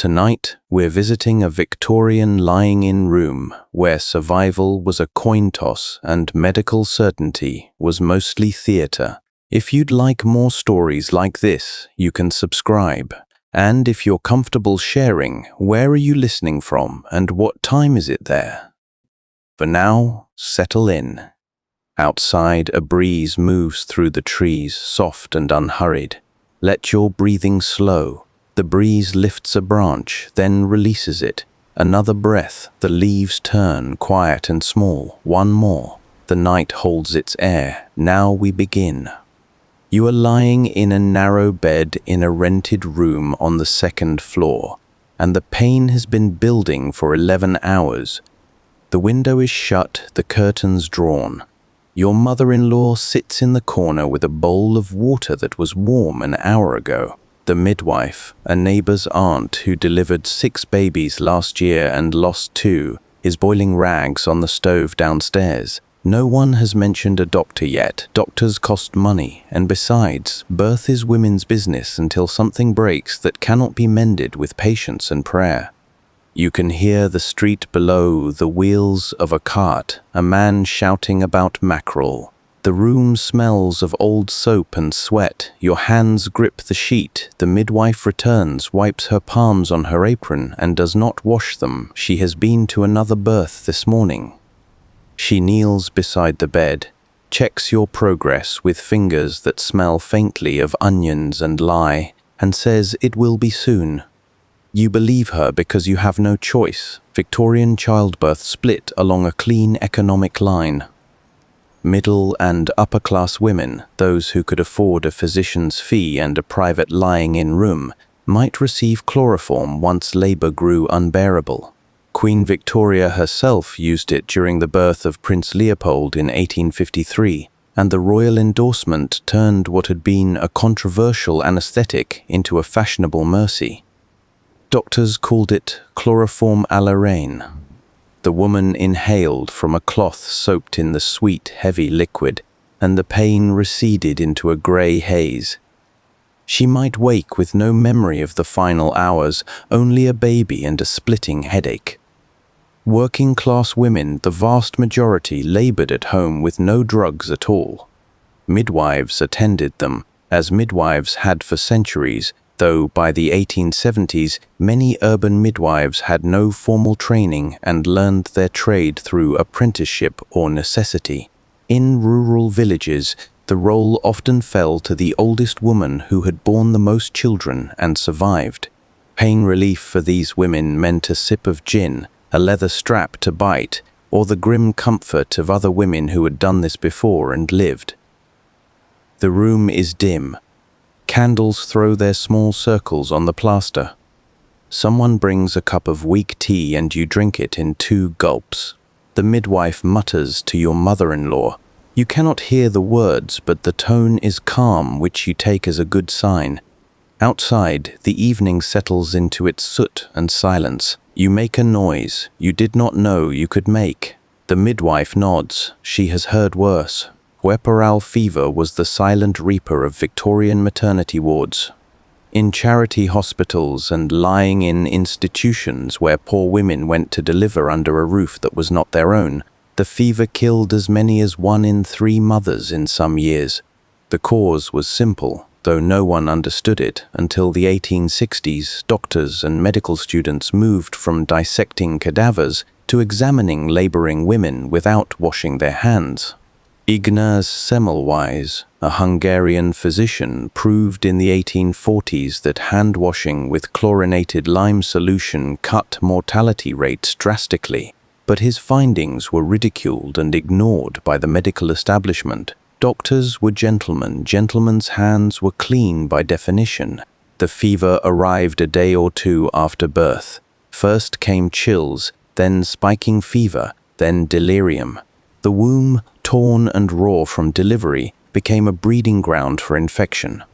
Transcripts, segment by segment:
Tonight, we're visiting a Victorian lying-in room where survival was a coin toss and medical certainty was mostly theatre. If you'd like more stories like this, you can subscribe. And if you're comfortable sharing, where are you listening from and what time is it there? For now, settle in. Outside, a breeze moves through the trees, soft and unhurried. Let your breathing slow. The breeze lifts a branch, then releases it. Another breath, the leaves turn, quiet and small. One more. The night holds its air. Now we begin. You are lying in a narrow bed in a rented room on the second floor, and the pain has been building for 11 hours. The window is shut, the curtains drawn. Your mother-in-law sits in the corner with a bowl of water that was warm an hour ago. The midwife, a neighbor's aunt who delivered 6 babies last year and lost 2, is boiling rags on the stove downstairs. No one has mentioned a doctor yet. Doctors cost money, and besides, birth is women's business until something breaks that cannot be mended with patience and prayer. You can hear the street below, the wheels of a cart, a man shouting about mackerel. The room smells of old soap and sweat. Your hands grip the sheet. The midwife returns, wipes her palms on her apron, and does not wash them. She has been to another birth this morning. She kneels beside the bed, checks your progress with fingers that smell faintly of onions and lye, and says it will be soon. You believe her because you have no choice. Victorian childbirth split along a clean economic line. Middle and upper-class women, those who could afford a physician's fee and a private lying-in room, might receive chloroform once labor grew unbearable. Queen Victoria herself used it during the birth of Prince Leopold in 1853, and the royal endorsement turned what had been a controversial anesthetic into a fashionable mercy. Doctors called it chloroform à la reine. The woman inhaled from a cloth soaked in the sweet, heavy liquid, and the pain receded into a grey haze. She might wake with no memory of the final hours, only a baby and a splitting headache. Working-class women, the vast majority, labored at home with no drugs at all. Midwives attended them, as midwives had for centuries, though by the 1870s, many urban midwives had no formal training and learned their trade through apprenticeship or necessity. In rural villages, the role often fell to the oldest woman who had borne the most children and survived. Pain relief for these women meant a sip of gin, a leather strap to bite, or the grim comfort of other women who had done this before and lived. The room is dim. Candles throw their small circles on the plaster. Someone brings a cup of weak tea and you drink it in 2 gulps. The midwife mutters to your mother-in-law. You cannot hear the words, but the tone is calm, which you take as a good sign. Outside, the evening settles into its soot and silence. You make a noise you did not know you could make. The midwife nods. She has heard worse. Puerperal fever was the silent reaper of Victorian maternity wards. In charity hospitals and lying-in institutions where poor women went to deliver under a roof that was not their own, the fever killed as many as 1 in 3 mothers in some years. The cause was simple, though no one understood it until the 1860s. Doctors and medical students moved from dissecting cadavers to examining laboring women without washing their hands. Ignaz Semmelweis, a Hungarian physician, proved in the 1840s that hand-washing with chlorinated lime solution cut mortality rates drastically, but his findings were ridiculed and ignored by the medical establishment. Doctors were gentlemen. Gentlemen's hands were clean by definition. The fever arrived a day or 2 after birth. First came chills, then spiking fever, then delirium. The womb, torn and raw from delivery, became a breeding ground for infection.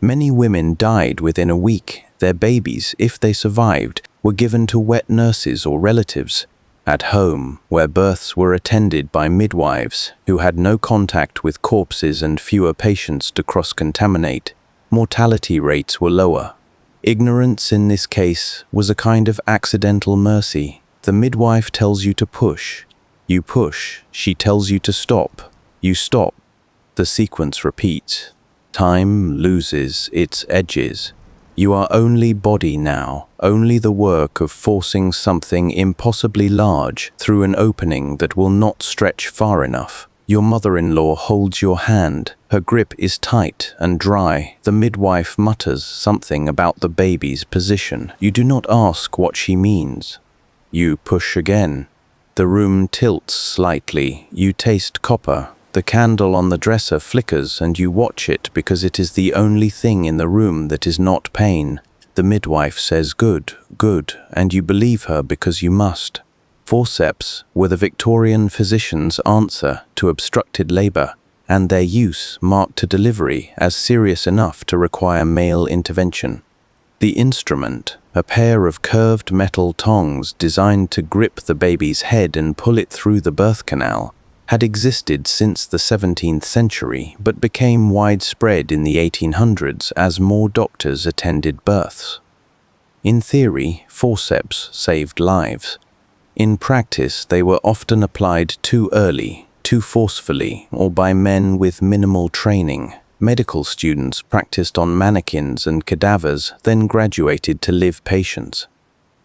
Many women died within a week. Their babies, if they survived, were given to wet nurses or relatives. At home, where births were attended by midwives who had no contact with corpses and fewer patients to cross-contaminate, mortality rates were lower. Ignorance in this case was a kind of accidental mercy. The midwife tells you to push. You push. She tells you to stop. You stop. The sequence repeats. Time loses its edges. You are only body now, only the work of forcing something impossibly large through an opening that will not stretch far enough. Your mother-in-law holds your hand. Her grip is tight and dry. The midwife mutters something about the baby's position. You do not ask what she means. You push again. The room tilts slightly. You taste copper. The candle on the dresser flickers and you watch it because it is the only thing in the room that is not pain. The midwife says good, good, and you believe her because you must. Forceps were the Victorian physician's answer to obstructed labor, and their use marked a delivery as serious enough to require male intervention. The instrument, a pair of curved metal tongs designed to grip the baby's head and pull it through the birth canal, had existed since the 17th century but became widespread in the 1800s as more doctors attended births. In theory, forceps saved lives. In practice, they were often applied too early, too forcefully, or by men with minimal training. Medical students practiced on mannequins and cadavers, then graduated to live patients.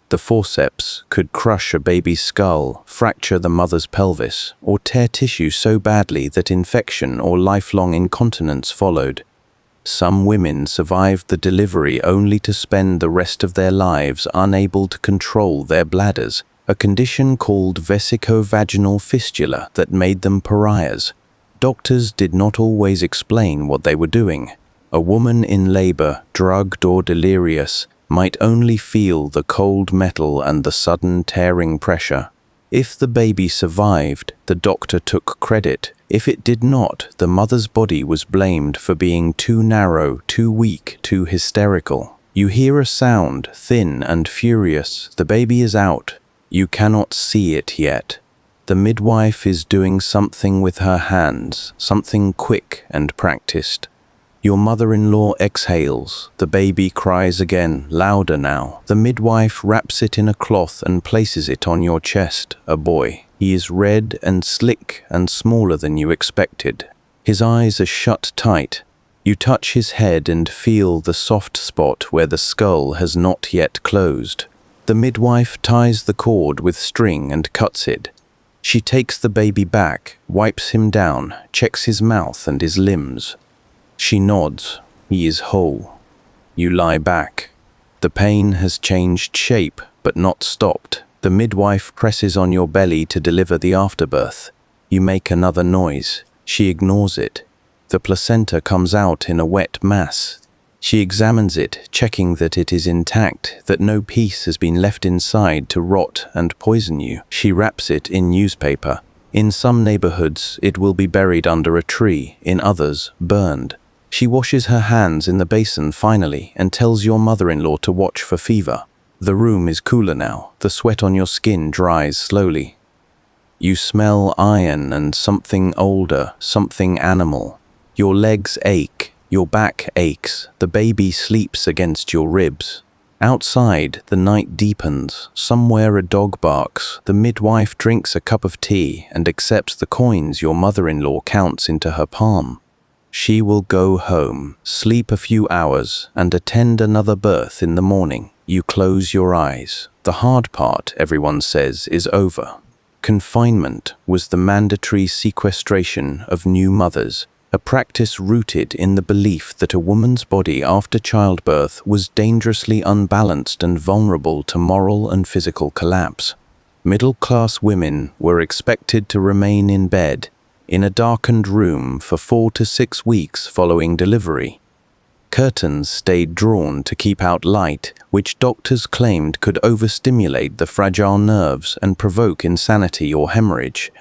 The forceps could crush a baby's skull, fracture the mother's pelvis, or tear tissue so badly that infection or lifelong incontinence followed. Some women survived the delivery only to spend the rest of their lives unable to control their bladders, a condition called vesicovaginal fistula that made them pariahs. Doctors did not always explain what they were doing. A woman in labor, drugged or delirious, might only feel the cold metal and the sudden tearing pressure. If the baby survived, the doctor took credit. If it did not, the mother's body was blamed for being too narrow, too weak, too hysterical. You hear a sound, thin and furious. The baby is out. You cannot see it yet. The midwife is doing something with her hands, something quick and practiced. Your mother-in-law exhales. The baby cries again, louder now. The midwife wraps it in a cloth and places it on your chest, a boy. He is red and slick and smaller than you expected. His eyes are shut tight. You touch his head and feel the soft spot where the skull has not yet closed. The midwife ties the cord with string and cuts it. She takes the baby back, wipes him down, checks his mouth and his limbs. She nods. He is whole. You lie back. The pain has changed shape, but not stopped. The midwife presses on your belly to deliver the afterbirth. You make another noise. She ignores it. The placenta comes out in a wet mass. She examines it, checking that it is intact, that no piece has been left inside to rot and poison you. She wraps it in newspaper. In some neighborhoods, it will be buried under a tree, in others, burned. She washes her hands in the basin finally and tells your mother-in-law to watch for fever. The room is cooler now. The sweat on your skin dries slowly. You smell iron and something older, something animal. Your legs ache. Your back aches. The baby sleeps against your ribs. Outside, the night deepens. Somewhere a dog barks. The midwife drinks a cup of tea and accepts the coins your mother-in-law counts into her palm. She will go home, sleep a few hours, and attend another birth in the morning. You close your eyes. The hard part, everyone says, is over. Confinement was the mandatory sequestration of new mothers, a practice rooted in the belief that a woman's body after childbirth was dangerously unbalanced and vulnerable to moral and physical collapse. Middle-class women were expected to remain in bed, in a darkened room for 4 to 6 weeks following delivery. Curtains stayed drawn to keep out light, which doctors claimed could overstimulate the fragile nerves and provoke insanity or hemorrhage.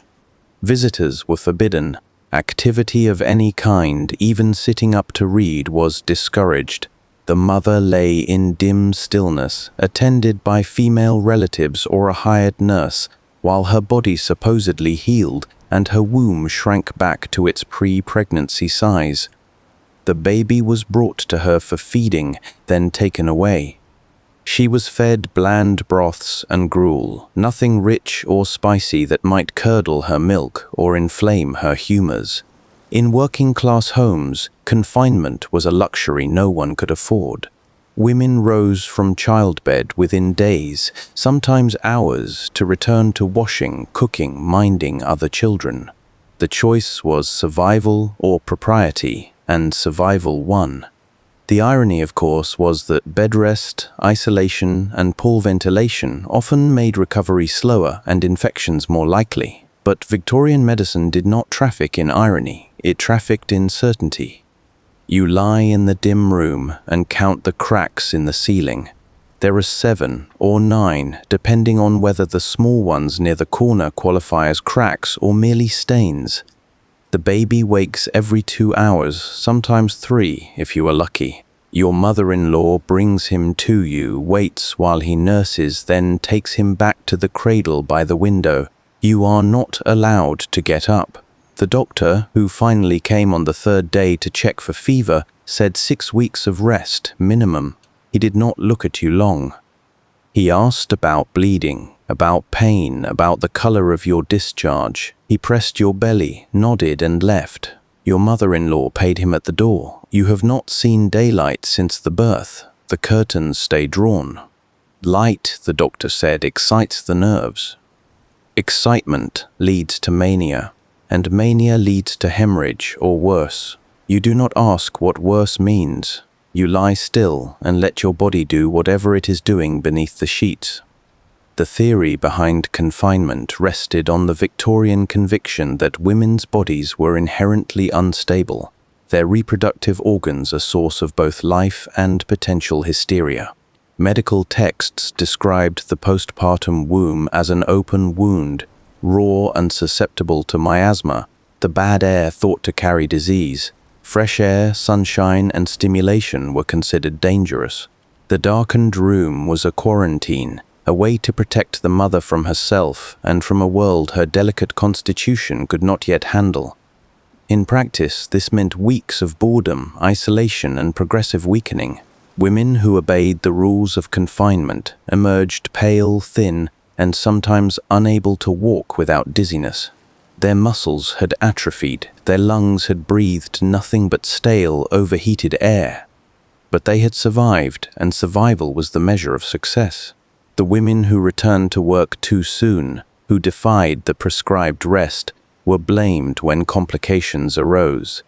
Visitors were forbidden. Activity of any kind, even sitting up to read, was discouraged. The mother lay in dim stillness, attended by female relatives or a hired nurse, while her body supposedly healed and her womb shrank back to its pre-pregnancy size. The baby was brought to her for feeding, then taken away. She was fed bland broths and gruel, nothing rich or spicy that might curdle her milk or inflame her humors. In working-class homes, confinement was a luxury no one could afford. Women rose from childbed within days, sometimes hours, to return to washing, cooking, minding other children. The choice was survival or propriety, and survival won. The irony, of course, was that bed rest, isolation, and poor ventilation often made recovery slower and infections more likely. But Victorian medicine did not traffic in irony, it trafficked in certainty. You lie in the dim room and count the cracks in the ceiling. There are 7 or 9, depending on whether the small ones near the corner qualify as cracks or merely stains. The baby wakes every 2 hours, sometimes 3 if you are lucky. Your mother-in-law brings him to you, waits while he nurses, then takes him back to the cradle by the window. You are not allowed to get up. The doctor, who finally came on the 3rd day to check for fever, said 6 weeks of rest, minimum. He did not look at you long. He asked about bleeding, about pain, about the color of your discharge. He pressed your belly, nodded and left. Your mother-in-law paid him at the door. You have not seen daylight since the birth. The curtains stay drawn. Light, the doctor said, excites the nerves. Excitement leads to mania, and mania leads to hemorrhage or worse. You do not ask what worse means. You lie still and let your body do whatever it is doing beneath the sheets. The theory behind confinement rested on the Victorian conviction that women's bodies were inherently unstable, their reproductive organs a source of both life and potential hysteria. Medical texts described the postpartum womb as an open wound, raw and susceptible to miasma, the bad air thought to carry disease. Fresh air, sunshine, and stimulation were considered dangerous. The darkened room was a quarantine, a way to protect the mother from herself and from a world her delicate constitution could not yet handle. In practice, this meant weeks of boredom, isolation, and progressive weakening. Women who obeyed the rules of confinement emerged pale, thin, and sometimes unable to walk without dizziness. Their muscles had atrophied, their lungs had breathed nothing but stale, overheated air. But they had survived, and survival was the measure of success. The women who returned to work too soon, who defied the prescribed rest, were blamed when complications arose.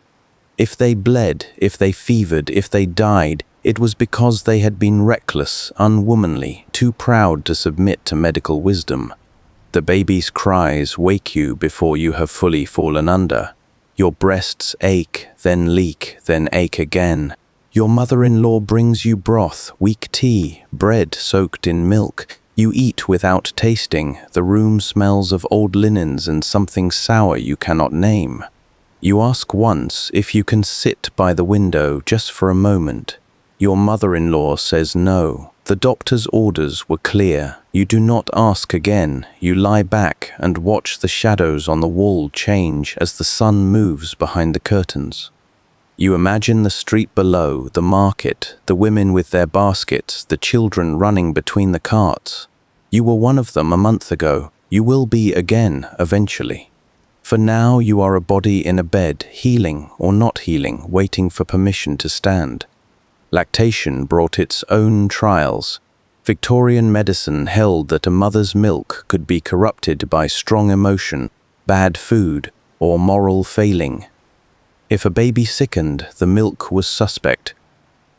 If they bled, if they fevered, if they died, it was because they had been reckless, unwomanly, too proud to submit to medical wisdom. The baby's cries wake you before you have fully fallen under. Your breasts ache, then leak, then ache again. Your mother-in-law brings you broth, weak tea, bread soaked in milk. You eat without tasting. The room smells of old linens and something sour you cannot name. You ask once if you can sit by the window just for a moment. Your mother-in-law says no. The doctor's orders were clear. You do not ask again. You lie back and watch the shadows on the wall change as the sun moves behind the curtains. You imagine the street below, the market, the women with their baskets, the children running between the carts. You were one of them a month ago. You will be again eventually. For now you are a body in a bed, healing or not healing, waiting for permission to stand. Lactation brought its own trials. Victorian medicine held that a mother's milk could be corrupted by strong emotion, bad food, or moral failing. If a baby sickened, the milk was suspect.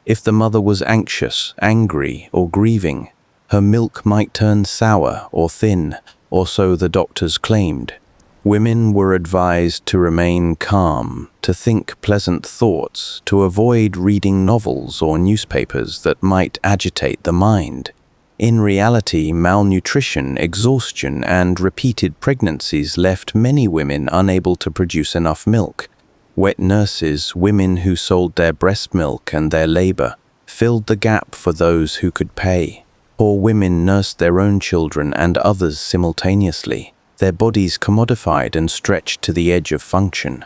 If the mother was anxious, angry, or grieving, her milk might turn sour or thin, or so the doctors claimed. Women were advised to remain calm, to think pleasant thoughts, to avoid reading novels or newspapers that might agitate the mind. In reality, malnutrition, exhaustion, and repeated pregnancies left many women unable to produce enough milk. Wet nurses, women who sold their breast milk and their labor, filled the gap for those who could pay. Poor women nursed their own children and others simultaneously, their bodies commodified and stretched to the edge of function.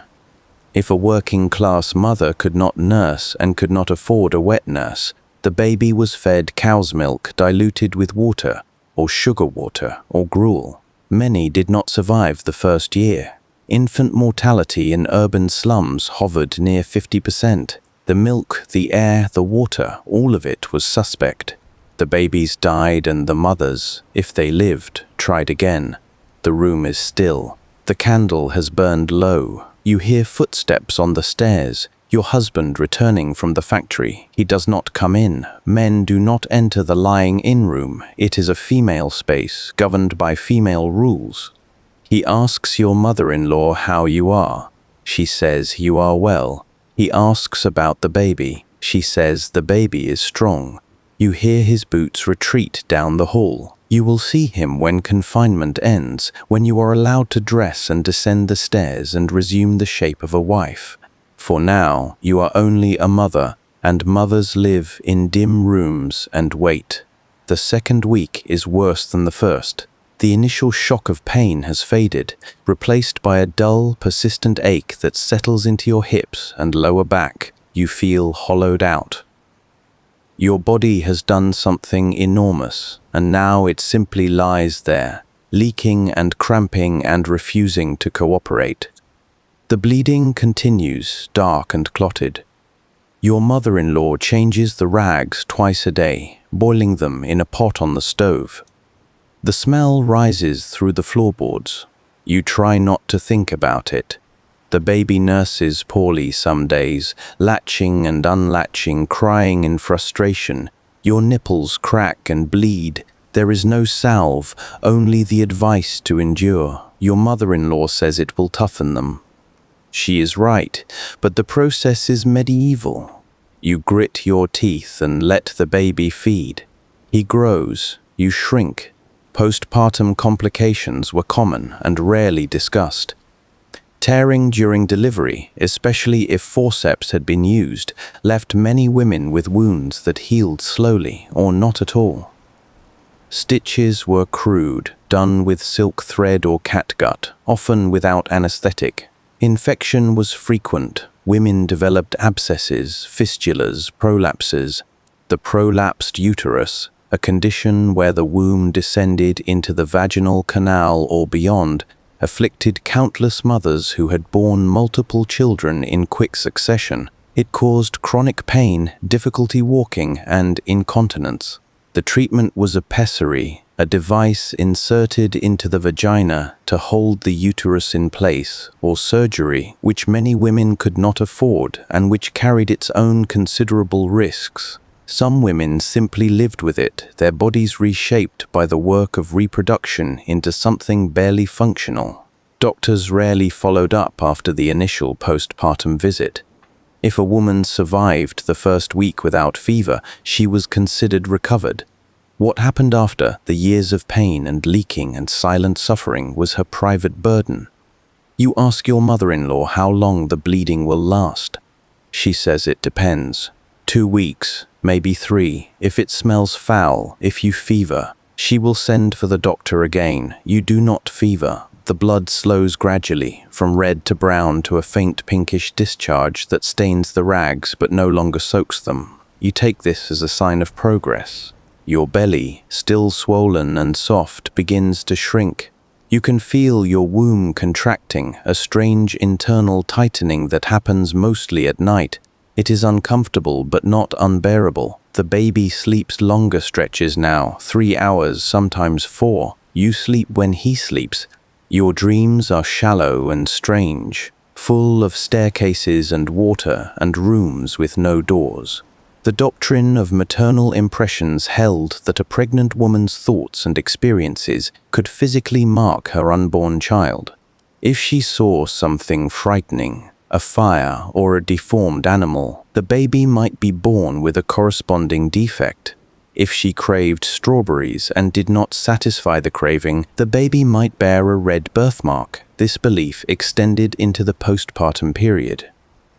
If a working-class mother could not nurse and could not afford a wet nurse, the baby was fed cow's milk diluted with water, or sugar water, or gruel. Many did not survive the first year. Infant mortality in urban slums hovered near 50%. The milk, the air, the water, all of it was suspect. The babies died and the mothers, if they lived, tried again. The room is still. The candle has burned low. You hear footsteps on the stairs. Your husband returning from the factory. He does not come in. Men do not enter the lying-in room. It is a female space, governed by female rules. He asks your mother-in-law how you are. She says you are well. He asks about the baby. She says the baby is strong. You hear his boots retreat down the hall. You will see him when confinement ends, when you are allowed to dress and descend the stairs and resume the shape of a wife. For now, you are only a mother, and mothers live in dim rooms and wait. The second week is worse than the first. The initial shock of pain has faded, replaced by a dull, persistent ache that settles into your hips and lower back. You feel hollowed out. Your body has done something enormous, and now it simply lies there, leaking and cramping and refusing to cooperate. The bleeding continues, dark and clotted. Your mother-in-law changes the rags twice a day, boiling them in a pot on the stove. The smell rises through the floorboards. You try not to think about it. The baby nurses poorly some days, latching and unlatching, crying in frustration. Your nipples crack and bleed. There is no salve, only the advice to endure. Your mother-in-law says it will toughen them. She is right, but the process is medieval. You grit your teeth and let the baby feed. He grows, you shrink. Postpartum complications were common and rarely discussed. Tearing during delivery, especially if forceps had been used, left many women with wounds that healed slowly or not at all. Stitches were crude, done with silk thread or catgut, often without anesthetic. Infection was frequent. Women developed abscesses, fistulas, prolapses. The prolapsed uterus, a condition where the womb descended into the vaginal canal or beyond, afflicted countless mothers who had borne multiple children in quick succession. It caused chronic pain, difficulty walking, and incontinence. The treatment was a pessary, a device inserted into the vagina to hold the uterus in place, or surgery, which many women could not afford and which carried its own considerable risks. Some women simply lived with it, their bodies reshaped by the work of reproduction into something barely functional. Doctors rarely followed up after the initial postpartum visit. If a woman survived the first week without fever, she was considered recovered. What happened after the years of pain and leaking and silent suffering was her private burden. You ask your mother-in-law how long the bleeding will last. She says it depends. 2 weeks, maybe 3, if it smells foul, if you fever. She will send for the doctor again. You do not fever. The blood slows gradually, from red to brown to a faint pinkish discharge that stains the rags but no longer soaks them. You take this as a sign of progress. Your belly, still swollen and soft, begins to shrink. You can feel your womb contracting, a strange internal tightening that happens mostly at night. It is uncomfortable but not unbearable. The baby sleeps longer stretches now, 3 hours, sometimes 4. You sleep when he sleeps. Your dreams are shallow and strange, full of staircases and water and rooms with no doors. The doctrine of maternal impressions held that a pregnant woman's thoughts and experiences could physically mark her unborn child. If she saw something frightening, a fire or a deformed animal, the baby might be born with a corresponding defect. If she craved strawberries and did not satisfy the craving, the baby might bear a red birthmark. This belief extended into the postpartum period.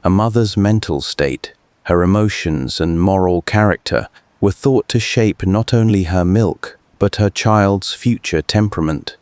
A mother's mental state, her emotions and moral character were thought to shape not only her milk, but her child's future temperament.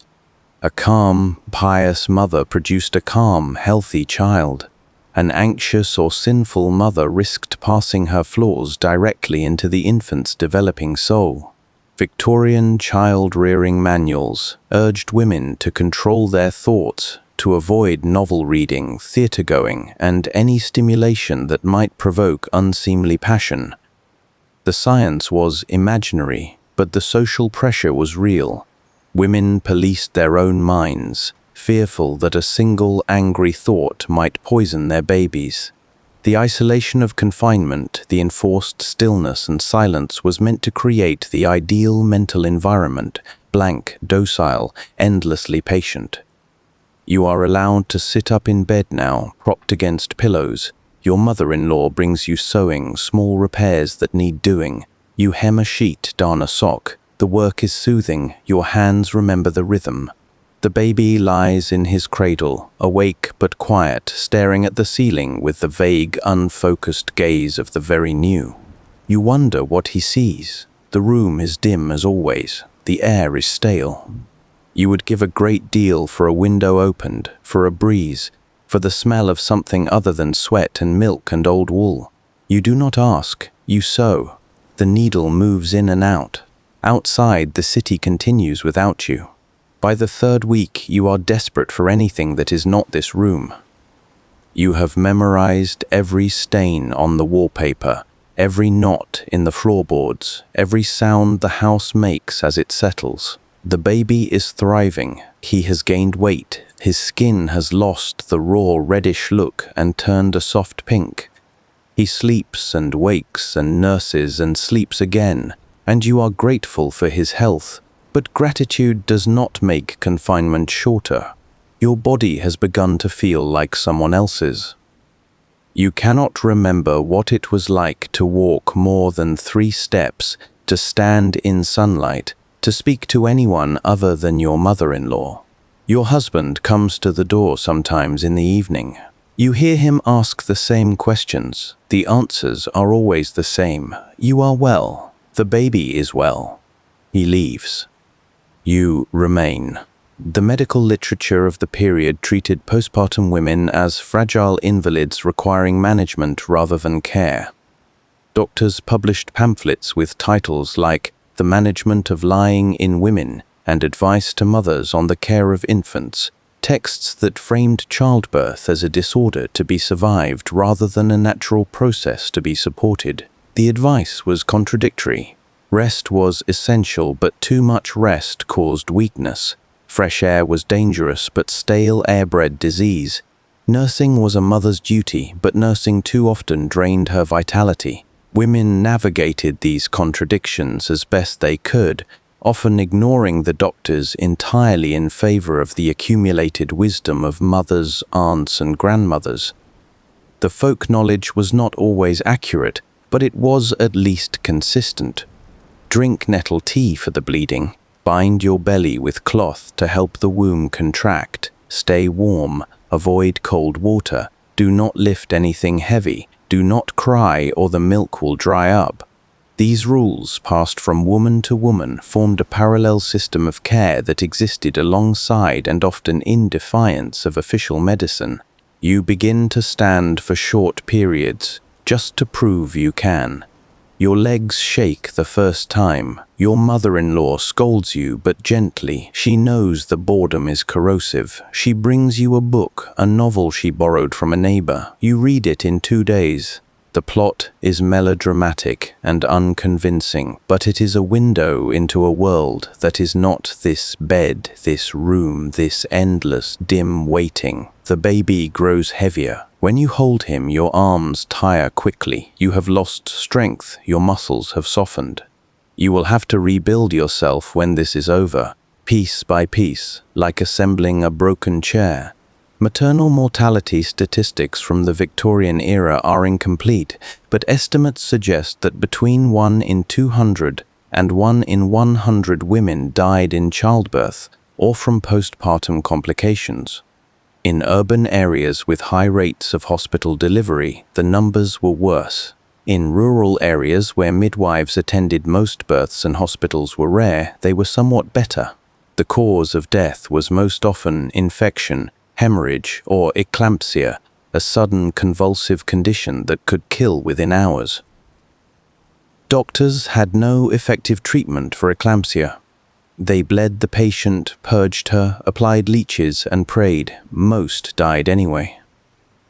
A calm, pious mother produced a calm, healthy child. An anxious or sinful mother risked passing her flaws directly into the infant's developing soul. Victorian child-rearing manuals urged women to control their thoughts, to avoid novel reading, theatre-going, and any stimulation that might provoke unseemly passion. The science was imaginary, but the social pressure was real. Women policed their own minds, fearful that a single angry thought might poison their babies. The isolation of confinement, the enforced stillness and silence was meant to create the ideal mental environment, blank, docile, endlessly patient. You are allowed to sit up in bed now, propped against pillows. Your mother-in-law brings you sewing, small repairs that need doing. You hem a sheet, darn a sock. The work is soothing, your hands remember the rhythm. The baby lies in his cradle, awake but quiet, staring at the ceiling with the vague, unfocused gaze of the very new. You wonder what he sees. The room is dim as always. The air is stale. You would give a great deal for a window opened, for a breeze, for the smell of something other than sweat and milk and old wool. You do not ask, you sew. The needle moves in and out. Outside, the city continues without you. By the third week, you are desperate for anything that is not this room. You have memorized every stain on the wallpaper, every knot in the floorboards, every sound the house makes as it settles. The baby is thriving. He has gained weight. His skin has lost the raw reddish look and turned a soft pink. He sleeps and wakes and nurses and sleeps again, and you are grateful for his health. But gratitude does not make confinement shorter. Your body has begun to feel like someone else's. You cannot remember what it was like to walk more than 3 steps, to stand in sunlight, to speak to anyone other than your mother-in-law. Your husband comes to the door sometimes in the evening. You hear him ask the same questions. The answers are always the same. You are well. The baby is well. He leaves. You remain. The medical literature of the period treated postpartum women as fragile invalids requiring management rather than care. Doctors published pamphlets with titles like The Management of Lying in Women and Advice to Mothers on the Care of Infants, texts that framed childbirth as a disorder to be survived rather than a natural process to be supported. The advice was contradictory. Rest was essential, but too much rest caused weakness. Fresh air was dangerous, but stale air bred disease. Nursing was a mother's duty, but nursing too often drained her vitality. Women navigated these contradictions as best they could, often ignoring the doctors entirely in favor of the accumulated wisdom of mothers, aunts, and grandmothers. The folk knowledge was not always accurate, but it was at least consistent. Drink nettle tea for the bleeding. Bind your belly with cloth to help the womb contract. Stay warm. Avoid cold water. Do not lift anything heavy. Do not cry or the milk will dry up. These rules, passed from woman to woman, formed a parallel system of care that existed alongside and often in defiance of official medicine. You begin to stand for short periods, just to prove you can. Your legs shake the first time. Your mother-in-law scolds you, but gently. She knows the boredom is corrosive. She brings you a book, a novel she borrowed from a neighbor. You read it in 2 days. The plot is melodramatic and unconvincing, but it is a window into a world that is not this bed, this room, this endless, dim waiting. The baby grows heavier. When you hold him, your arms tire quickly. You have lost strength, your muscles have softened. You will have to rebuild yourself when this is over, piece by piece, like assembling a broken chair. Maternal mortality statistics from the Victorian era are incomplete, but estimates suggest that between 1 in 200 and 1 in 100 women died in childbirth or from postpartum complications. In urban areas with high rates of hospital delivery, the numbers were worse. In rural areas where midwives attended most births and hospitals were rare, they were somewhat better. The cause of death was most often infection, hemorrhage, or eclampsia, a sudden convulsive condition that could kill within hours. Doctors had no effective treatment for eclampsia. They bled the patient, purged her, applied leeches, and prayed. Most died anyway.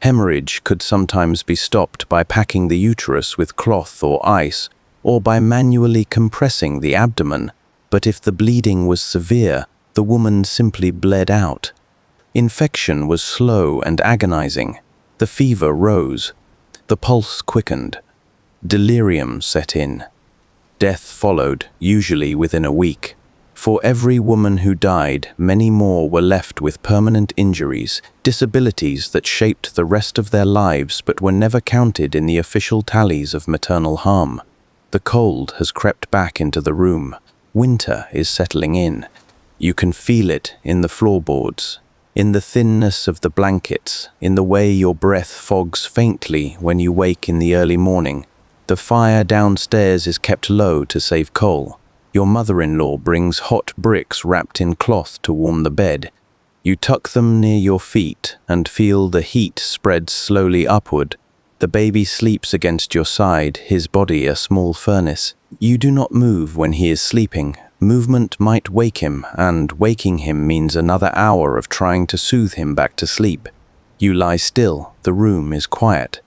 Hemorrhage could sometimes be stopped by packing the uterus with cloth or ice, or by manually compressing the abdomen, but if the bleeding was severe, the woman simply bled out. Infection was slow and agonizing. The fever rose. The pulse quickened. Delirium set in. Death followed, usually within a week. For every woman who died, many more were left with permanent injuries, disabilities that shaped the rest of their lives but were never counted in the official tallies of maternal harm. The cold has crept back into the room. Winter is settling in. You can feel it in the floorboards, in the thinness of the blankets, in the way your breath fogs faintly when you wake in the early morning. The fire downstairs is kept low to save coal. Your mother-in-law brings hot bricks wrapped in cloth to warm the bed. You tuck them near your feet and feel the heat spread slowly upward. The baby sleeps against your side, his body a small furnace. You do not move when he is sleeping. Movement might wake him, and waking him means another hour of trying to soothe him back to sleep. You lie still, the room is quiet.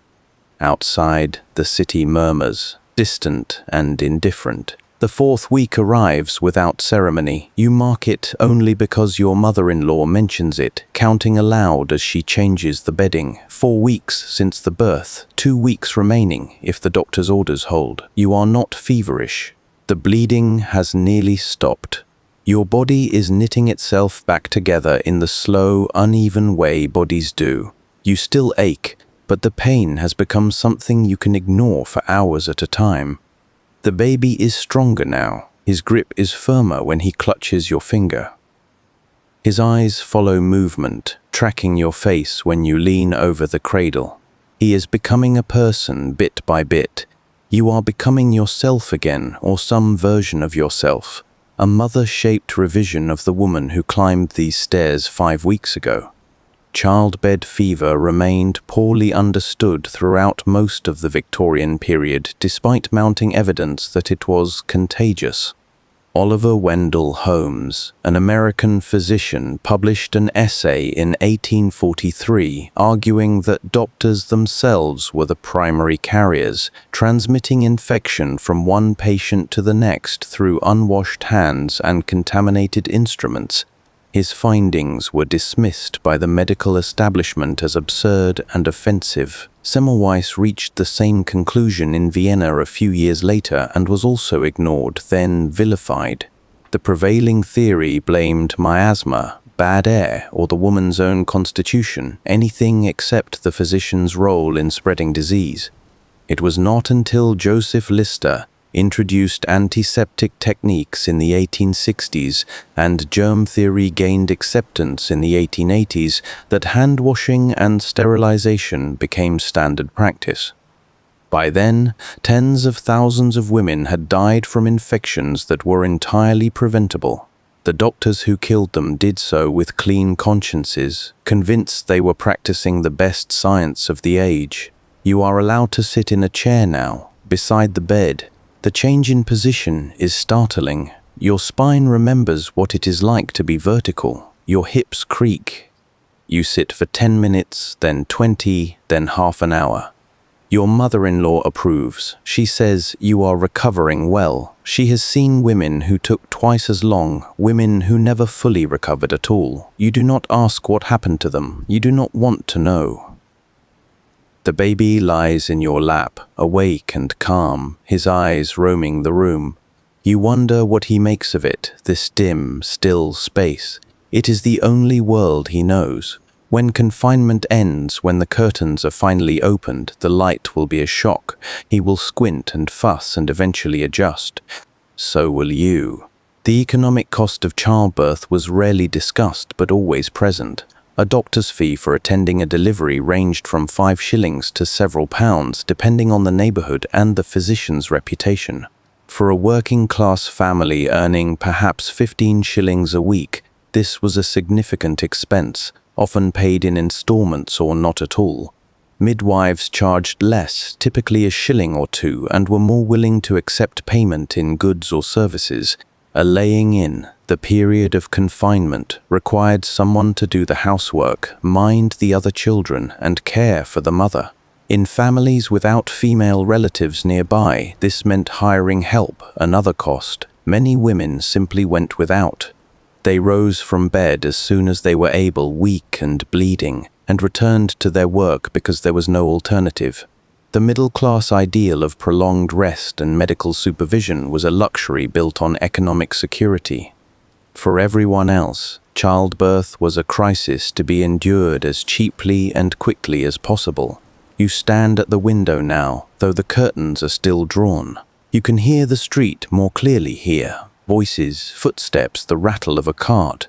Outside, the city murmurs, distant and indifferent. The fourth week arrives without ceremony. You mark it only because your mother-in-law mentions it, counting aloud as she changes the bedding. 4 weeks since the birth, 2 weeks remaining if the doctor's orders hold. You are not feverish. The bleeding has nearly stopped. Your body is knitting itself back together in the slow, uneven way bodies do. You still ache, but the pain has become something you can ignore for hours at a time. The baby is stronger now. His grip is firmer when he clutches your finger. His eyes follow movement, tracking your face when you lean over the cradle. He is becoming a person bit by bit. You are becoming yourself again, or some version of yourself, a mother-shaped revision of the woman who climbed these stairs 5 weeks ago. Childbed fever remained poorly understood throughout most of the Victorian period, despite mounting evidence that it was contagious. Oliver Wendell Holmes, an American physician, published an essay in 1843 arguing that doctors themselves were the primary carriers, transmitting infection from one patient to the next through unwashed hands and contaminated instruments. His findings were dismissed by the medical establishment as absurd and offensive. Semmelweis reached the same conclusion in Vienna a few years later and was also ignored, then vilified. The prevailing theory blamed miasma, bad air, or the woman's own constitution, anything except the physician's role in spreading disease. It was not until Joseph Lister introduced antiseptic techniques in the 1860s and germ theory gained acceptance in the 1880s that hand washing and sterilization became standard practice. By then, tens of thousands of women had died from infections that were entirely preventable. The doctors who killed them did so with clean consciences, convinced they were practicing the best science of the age. You are allowed to sit in a chair now, beside the bed. The change in position is startling. Your spine remembers what it is like to be vertical. Your hips creak. You sit for 10 minutes, then 20, then half an hour. Your mother-in-law approves. She says you are recovering well. She has seen women who took twice as long, women who never fully recovered at all. You do not ask what happened to them. You do not want to know. The baby lies in your lap, awake and calm, his eyes roaming the room. You wonder what he makes of it, this dim, still space. It is the only world he knows. When confinement ends, when the curtains are finally opened, the light will be a shock. He will squint and fuss and eventually adjust. So will you. The economic cost of childbirth was rarely discussed but always present. A doctor's fee for attending a delivery ranged from 5 shillings to several pounds, depending on the neighborhood and the physician's reputation. For a working-class family earning perhaps 15 shillings a week, this was a significant expense, often paid in installments or not at all. Midwives charged less, typically a shilling or two, and were more willing to accept payment in goods or services. A laying in, the period of confinement, required someone to do the housework, mind the other children, and care for the mother. In families without female relatives nearby, this meant hiring help, another cost. Many women simply went without. They rose from bed as soon as they were able, weak and bleeding, and returned to their work because there was no alternative. The middle-class ideal of prolonged rest and medical supervision was a luxury built on economic security. For everyone else, childbirth was a crisis to be endured as cheaply and quickly as possible. You stand at the window now, though the curtains are still drawn. You can hear the street more clearly here. Voices, footsteps, the rattle of a cart.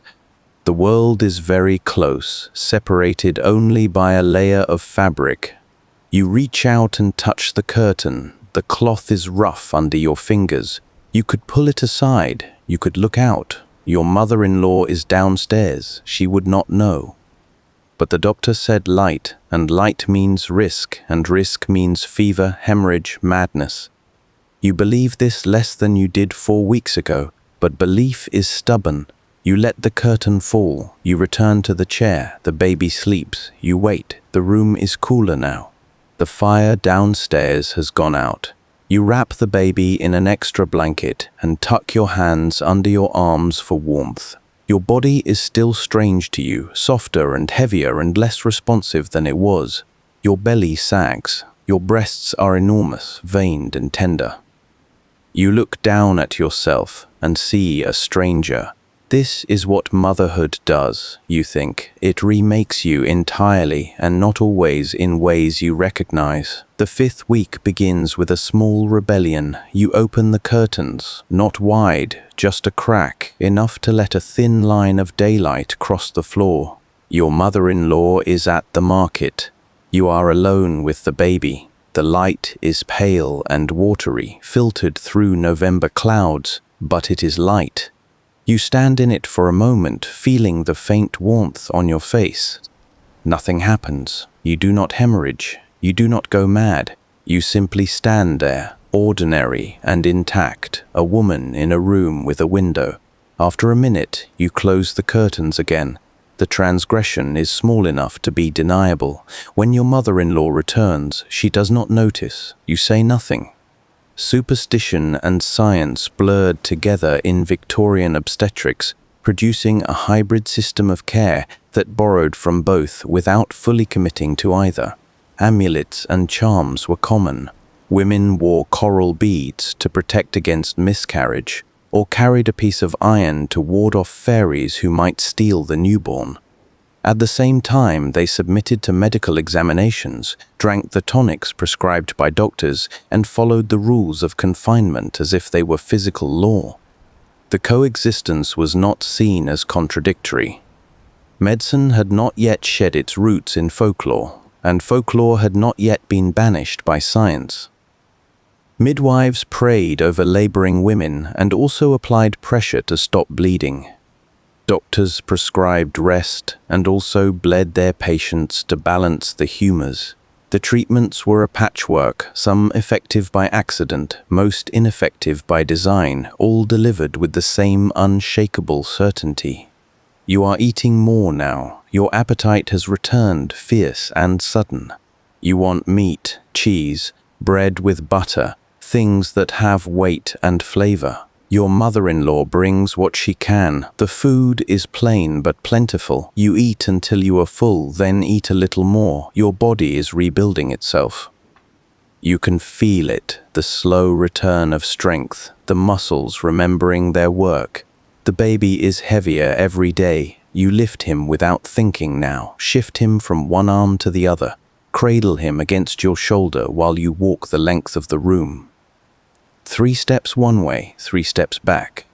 The world is very close, separated only by a layer of fabric. You reach out and touch the curtain. The cloth is rough under your fingers. You could pull it aside. You could look out. Your mother-in-law is downstairs. She would not know. But the doctor said light, and light means risk, and risk means fever, hemorrhage, madness. You believe this less than you did 4 weeks ago, but belief is stubborn. You let the curtain fall. You return to the chair. The baby sleeps. You wait. The room is cooler now. The fire downstairs has gone out. You wrap the baby in an extra blanket and tuck your hands under your arms for warmth. Your body is still strange to you, softer and heavier and less responsive than it was. Your belly sags. Your breasts are enormous, veined and tender. You look down at yourself and see a stranger. This is what motherhood does, you think. It remakes you entirely, and not always in ways you recognize. The 5th week begins with a small rebellion. You open the curtains, not wide, just a crack, enough to let a thin line of daylight cross the floor. Your mother-in-law is at the market. You are alone with the baby. The light is pale and watery, filtered through November clouds, but it is light. You stand in it for a moment, feeling the faint warmth on your face. Nothing happens. You do not hemorrhage. You do not go mad. You simply stand there, ordinary and intact, a woman in a room with a window. After a minute, you close the curtains again. The transgression is small enough to be deniable. When your mother-in-law returns, she does not notice. You say nothing. Superstition and science blurred together in Victorian obstetrics, producing a hybrid system of care that borrowed from both without fully committing to either. Amulets and charms were common. Women wore coral beads to protect against miscarriage, or carried a piece of iron to ward off fairies who might steal the newborn. At the same time, they submitted to medical examinations, drank the tonics prescribed by doctors, and followed the rules of confinement as if they were physical law. The coexistence was not seen as contradictory. Medicine had not yet shed its roots in folklore, and folklore had not yet been banished by science. Midwives prayed over laboring women and also applied pressure to stop bleeding. Doctors prescribed rest and also bled their patients to balance the humors. The treatments were a patchwork, some effective by accident, most ineffective by design, all delivered with the same unshakable certainty. You are eating more now. Your appetite has returned, fierce and sudden. You want meat, cheese, bread with butter, things that have weight and flavor. Your mother-in-law brings what she can. The food is plain but plentiful. You eat until you are full, then eat a little more. Your body is rebuilding itself. You can feel it, the slow return of strength, the muscles remembering their work. The baby is heavier every day. You lift him without thinking now. Shift him from one arm to the other. Cradle him against your shoulder while you walk the length of the room. 3 steps one way, 3 steps back.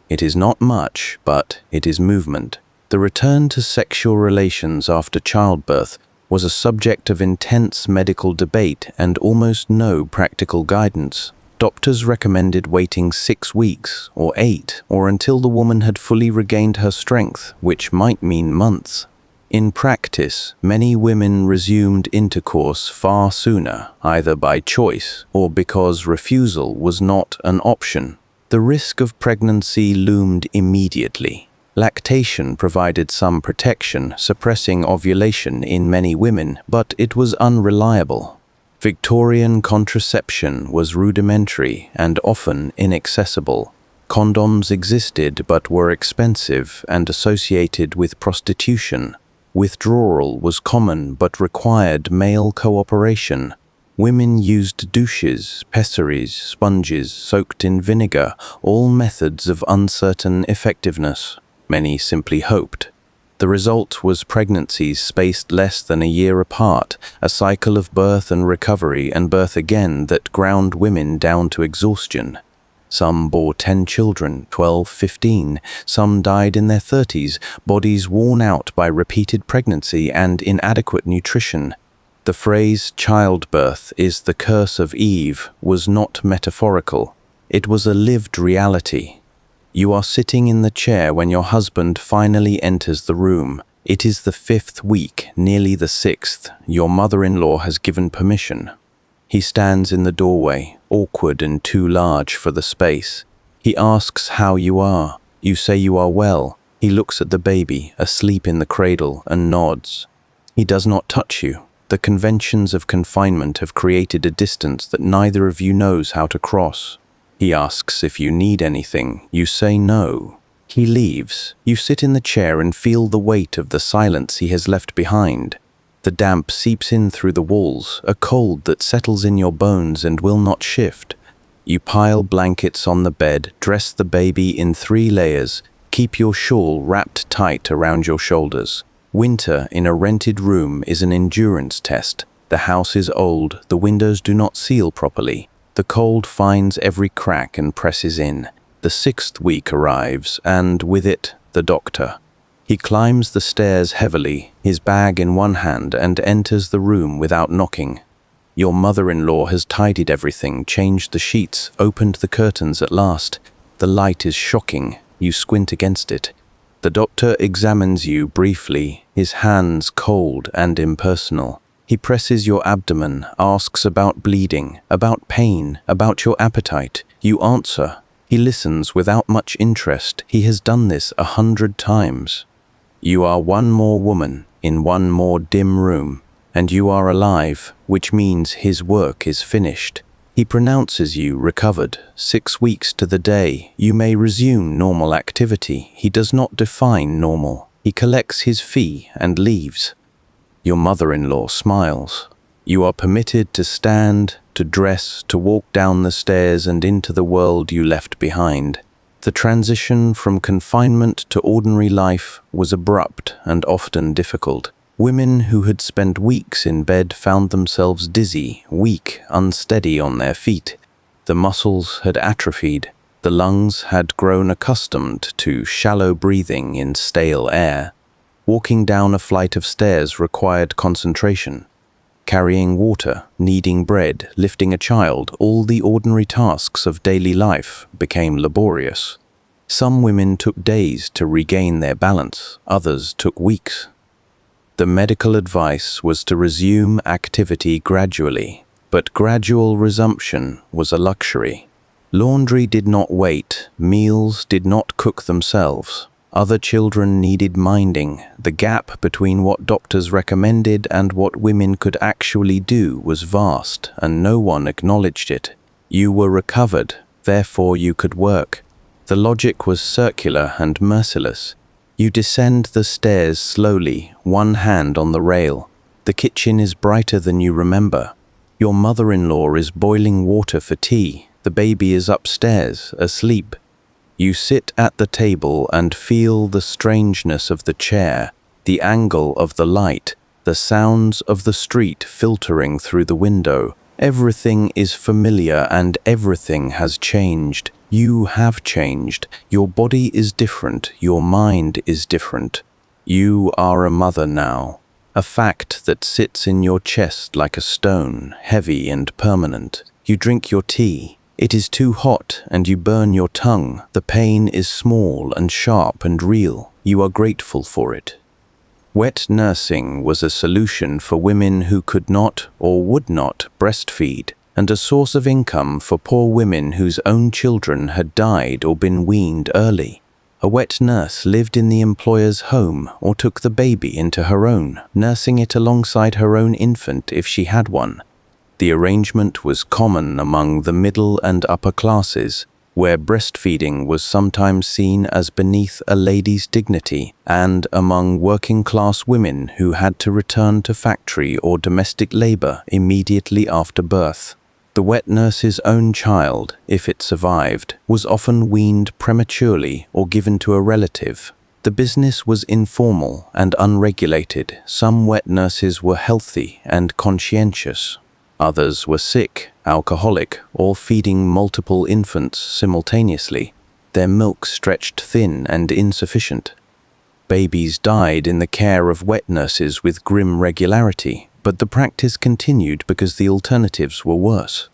It is not much, but it is movement. The return to sexual relations after childbirth was a subject of intense medical debate and almost no practical guidance. Doctors recommended waiting 6 weeks, or 8, or until the woman had fully regained her strength, which might mean months. In practice, many women resumed intercourse far sooner, either by choice or because refusal was not an option. The risk of pregnancy loomed immediately. Lactation provided some protection, suppressing ovulation in many women, but it was unreliable. Victorian contraception was rudimentary and often inaccessible. Condoms existed but were expensive and associated with prostitution. Withdrawal was common but required male cooperation. Women used douches, pessaries, sponges soaked in vinegar, all methods of uncertain effectiveness. Many simply hoped. The result was pregnancies spaced less than a year apart, a cycle of birth and recovery and birth again that ground women down to exhaustion. Some bore 10 children, 12, 15. Some died in their 30s, bodies worn out by repeated pregnancy and inadequate nutrition. The phrase childbirth is the curse of Eve was not metaphorical. It was a lived reality. You are sitting in the chair when your husband finally enters the room. It is the 5th week, nearly the 6th. Your mother-in-law has given permission. He stands in the doorway, awkward and too large for the space. He asks how you are. You say you are well. He looks at the baby, asleep in the cradle, and nods. He does not touch you. The conventions of confinement have created a distance that neither of you knows how to cross. He asks if you need anything. You say no. He leaves. You sit in the chair and feel the weight of the silence he has left behind. The damp seeps in through the walls, a cold that settles in your bones and will not shift. You pile blankets on the bed, dress the baby in 3 layers, keep your shawl wrapped tight around your shoulders. Winter in a rented room is an endurance test. The house is old, the windows do not seal properly. The cold finds every crack and presses in. The 6th week arrives, and with it, the doctor. He climbs the stairs heavily, his bag in one hand, and enters the room without knocking. Your mother-in-law has tidied everything, changed the sheets, opened the curtains at last. The light is shocking. You squint against it. The doctor examines you briefly, his hands cold and impersonal. He presses your abdomen, asks about bleeding, about pain, about your appetite. You answer. He listens without much interest. He has done this 100 times. You are one more woman in one more dim room, and you are alive, which means his work is finished. He pronounces you recovered. 6 weeks to the day, you may resume normal activity. He does not define normal. He collects his fee and leaves. Your mother-in-law smiles. You are permitted to stand, to dress, to walk down the stairs and into the world you left behind. The transition from confinement to ordinary life was abrupt and often difficult. Women who had spent weeks in bed found themselves dizzy, weak, unsteady on their feet. The muscles had atrophied. The lungs had grown accustomed to shallow breathing in stale air. Walking down a flight of stairs required concentration. Carrying water, kneading bread, lifting a child, all the ordinary tasks of daily life became laborious. Some women took days to regain their balance, others took weeks. The medical advice was to resume activity gradually, but gradual resumption was a luxury. Laundry did not wait, meals did not cook themselves. Other children needed minding. The gap between what doctors recommended and what women could actually do was vast, and no one acknowledged it. You were recovered, therefore you could work. The logic was circular and merciless. You descend the stairs slowly, one hand on the rail. The kitchen is brighter than you remember. Your mother-in-law is boiling water for tea. The baby is upstairs, asleep. You sit at the table and feel the strangeness of the chair, the angle of the light, the sounds of the street filtering through the window. Everything is familiar and everything has changed. You have changed. Your body is different. Your mind is different. You are a mother now, a fact that sits in your chest like a stone, heavy and permanent. You drink your tea. It is too hot and you burn your tongue. The pain is small and sharp and real. You are grateful for it. Wet nursing was a solution for women who could not or would not breastfeed, and a source of income for poor women whose own children had died or been weaned early. A wet nurse lived in the employer's home or took the baby into her own, nursing it alongside her own infant if she had one. The arrangement was common among the middle and upper classes, where breastfeeding was sometimes seen as beneath a lady's dignity, and among working-class women who had to return to factory or domestic labor immediately after birth. The wet nurse's own child, if it survived, was often weaned prematurely or given to a relative. The business was informal and unregulated. Some wet nurses were healthy and conscientious. Others were sick, alcoholic, or feeding multiple infants simultaneously, their milk stretched thin and insufficient. Babies died in the care of wet nurses with grim regularity, but the practice continued because the alternatives were worse.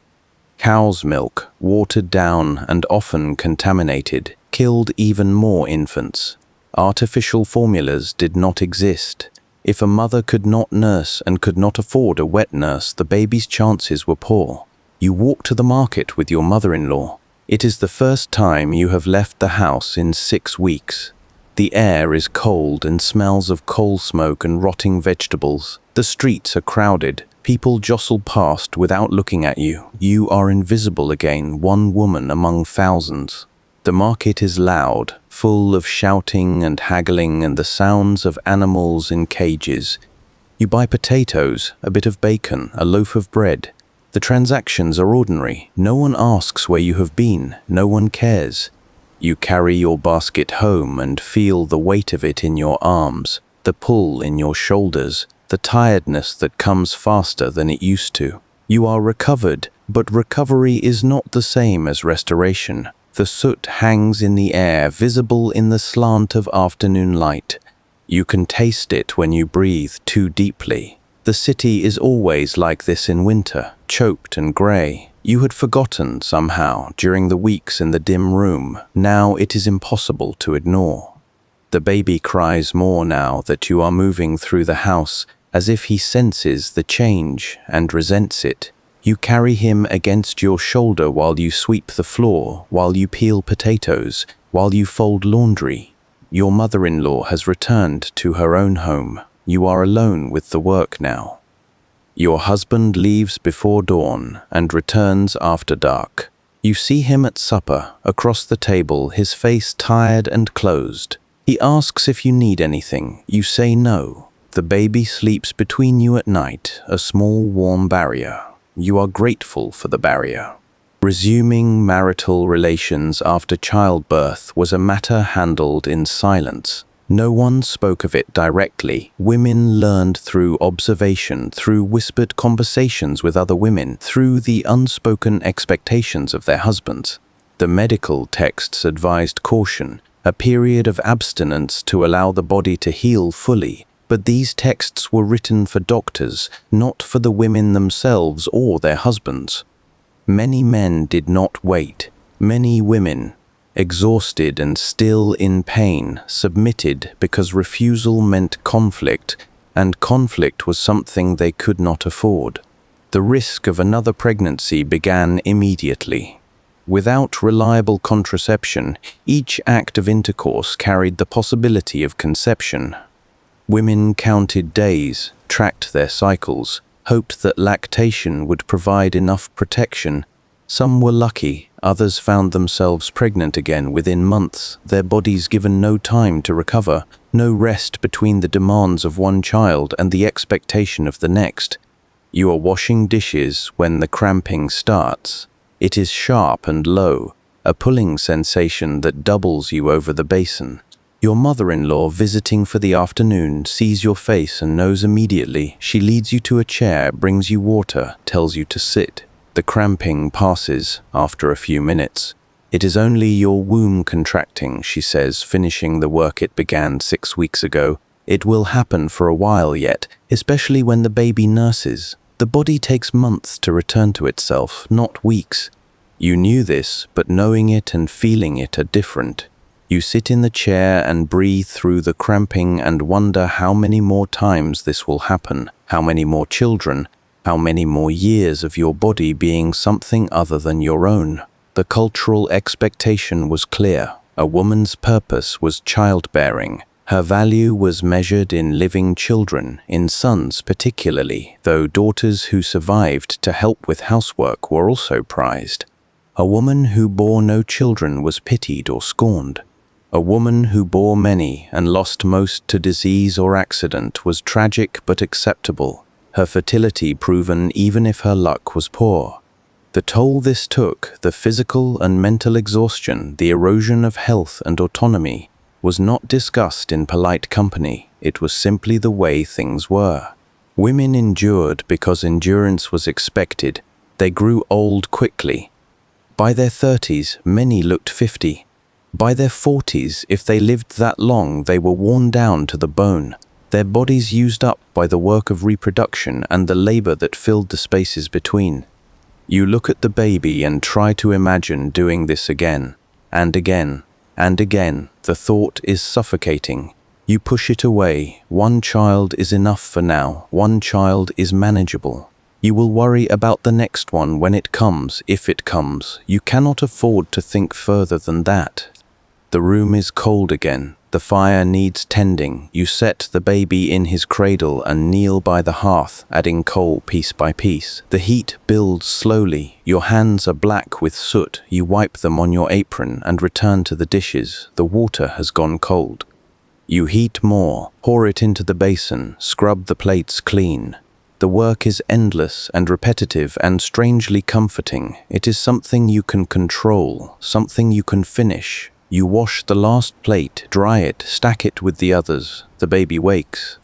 Cow's milk, watered down and often contaminated, killed even more infants. Artificial formulas did not exist. If a mother could not nurse and could not afford a wet nurse, the baby's chances were poor. You walk to the market with your mother-in-law. It is the first time you have left the house in 6 weeks. The air is cold and smells of coal smoke and rotting vegetables. The streets are crowded. People jostle past without looking at you. You are invisible again, one woman among thousands. The market is loud, full of shouting and haggling and the sounds of animals in cages. You buy potatoes, a bit of bacon, a loaf of bread. The transactions are ordinary. No one asks where you have been. No one cares. You carry your basket home and feel the weight of it in your arms, the pull in your shoulders, the tiredness that comes faster than it used to. You are recovered, but recovery is not the same as restoration. The soot hangs in the air, visible in the slant of afternoon light. You can taste it when you breathe too deeply. The city is always like this in winter, choked and grey. You had forgotten somehow during the weeks in the dim room. Now it is impossible to ignore. The baby cries more now that you are moving through the house, as if he senses the change and resents it. You carry him against your shoulder while you sweep the floor, while you peel potatoes, while you fold laundry. Your mother-in-law has returned to her own home. You are alone with the work now. Your husband leaves before dawn and returns after dark. You see him at supper, across the table, his face tired and closed. He asks if you need anything. You say no. The baby sleeps between you at night, a small warm barrier. You are grateful for the barrier. Resuming marital relations after childbirth was a matter handled in silence. No one spoke of it directly. Women learned through observation, through whispered conversations with other women, through the unspoken expectations of their husbands. The medical texts advised caution, a period of abstinence to allow the body to heal fully. But these texts were written for doctors, not for the women themselves or their husbands. Many men did not wait. Many women, exhausted and still in pain, submitted because refusal meant conflict, and conflict was something they could not afford. The risk of another pregnancy began immediately. Without reliable contraception, each act of intercourse carried the possibility of conception. Women counted days, tracked their cycles, hoped that lactation would provide enough protection. Some were lucky, others found themselves pregnant again within months, their bodies given no time to recover, no rest between the demands of one child and the expectation of the next. You are washing dishes when the cramping starts. It is sharp and low, a pulling sensation that doubles you over the basin. Your mother-in-law, visiting for the afternoon, sees your face and knows immediately. She leads you to a chair, brings you water, tells you to sit. The cramping passes after a few minutes. It is only your womb contracting, she says, finishing the work it began 6 weeks ago. It will happen for a while yet, especially when the baby nurses. The body takes months to return to itself, not weeks. You knew this, but knowing it and feeling it are different. You sit in the chair and breathe through the cramping and wonder how many more times this will happen, how many more children, how many more years of your body being something other than your own. The cultural expectation was clear. A woman's purpose was childbearing. Her value was measured in living children, in sons particularly, though daughters who survived to help with housework were also prized. A woman who bore no children was pitied or scorned. A woman who bore many and lost most to disease or accident was tragic but acceptable, her fertility proven even if her luck was poor. The toll this took, the physical and mental exhaustion, the erosion of health and autonomy, was not discussed in polite company. It was simply the way things were. Women endured because endurance was expected. They grew old quickly. By their 30s, many looked 50. By their 40s, if they lived that long, they were worn down to the bone, their bodies used up by the work of reproduction and the labor that filled the spaces between. You look at the baby and try to imagine doing this again, and again, and again. The thought is suffocating. You push it away. One child is enough for now. One child is manageable. You will worry about the next one when it comes, if it comes. You cannot afford to think further than that. The room is cold again. The fire needs tending. You set the baby in his cradle and kneel by the hearth, adding coal piece by piece. The heat builds slowly. Your hands are black with soot. You wipe them on your apron and return to the dishes. The water has gone cold. You heat more, pour it into the basin, scrub the plates clean. The work is endless and repetitive and strangely comforting. It is something you can control, something you can finish. You wash the last plate, dry it, stack it with the others. The baby wakes.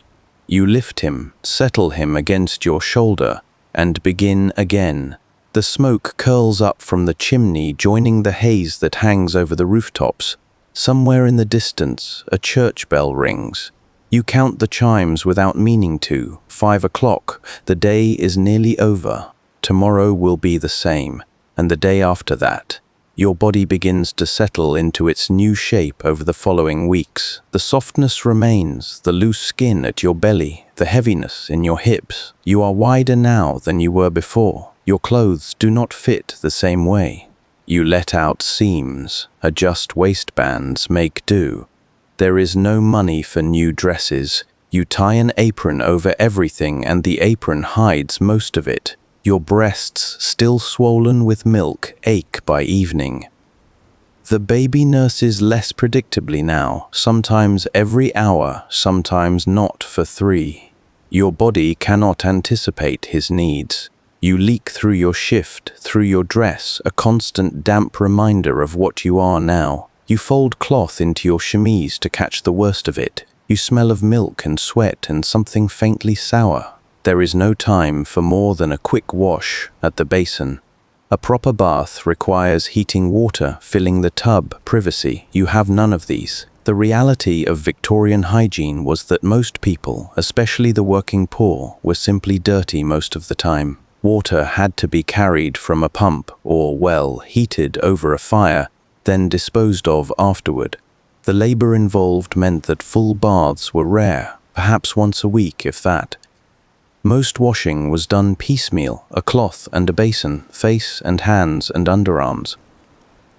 You lift him, settle him against your shoulder, and begin again. The smoke curls up from the chimney, joining the haze that hangs over the rooftops. Somewhere in the distance, a church bell rings. You count the chimes without meaning to. 5 o'clock. The day is nearly over. Tomorrow will be the same, and the day after that. Your body begins to settle into its new shape over the following weeks. The softness remains, the loose skin at your belly, the heaviness in your hips. You are wider now than you were before. Your clothes do not fit the same way. You let out seams, adjust waistbands, make do. There is no money for new dresses. You tie an apron over everything and the apron hides most of it. Your breasts, still swollen with milk, ache by evening. The baby nurses less predictably now, sometimes every hour, sometimes not for 3. Your body cannot anticipate his needs. You leak through your shift, through your dress, a constant damp reminder of what you are now. You fold cloth into your chemise to catch the worst of it. You smell of milk and sweat and something faintly sour. There is no time for more than a quick wash at the basin. A proper bath requires heating water, filling the tub, privacy. You have none of these. The reality of Victorian hygiene was that most people, especially the working poor, were simply dirty most of the time. Water had to be carried from a pump or well, heated over a fire, then disposed of afterward. The labor involved meant that full baths were rare, perhaps once a week if that. Most washing was done piecemeal, a cloth and a basin, face and hands and underarms.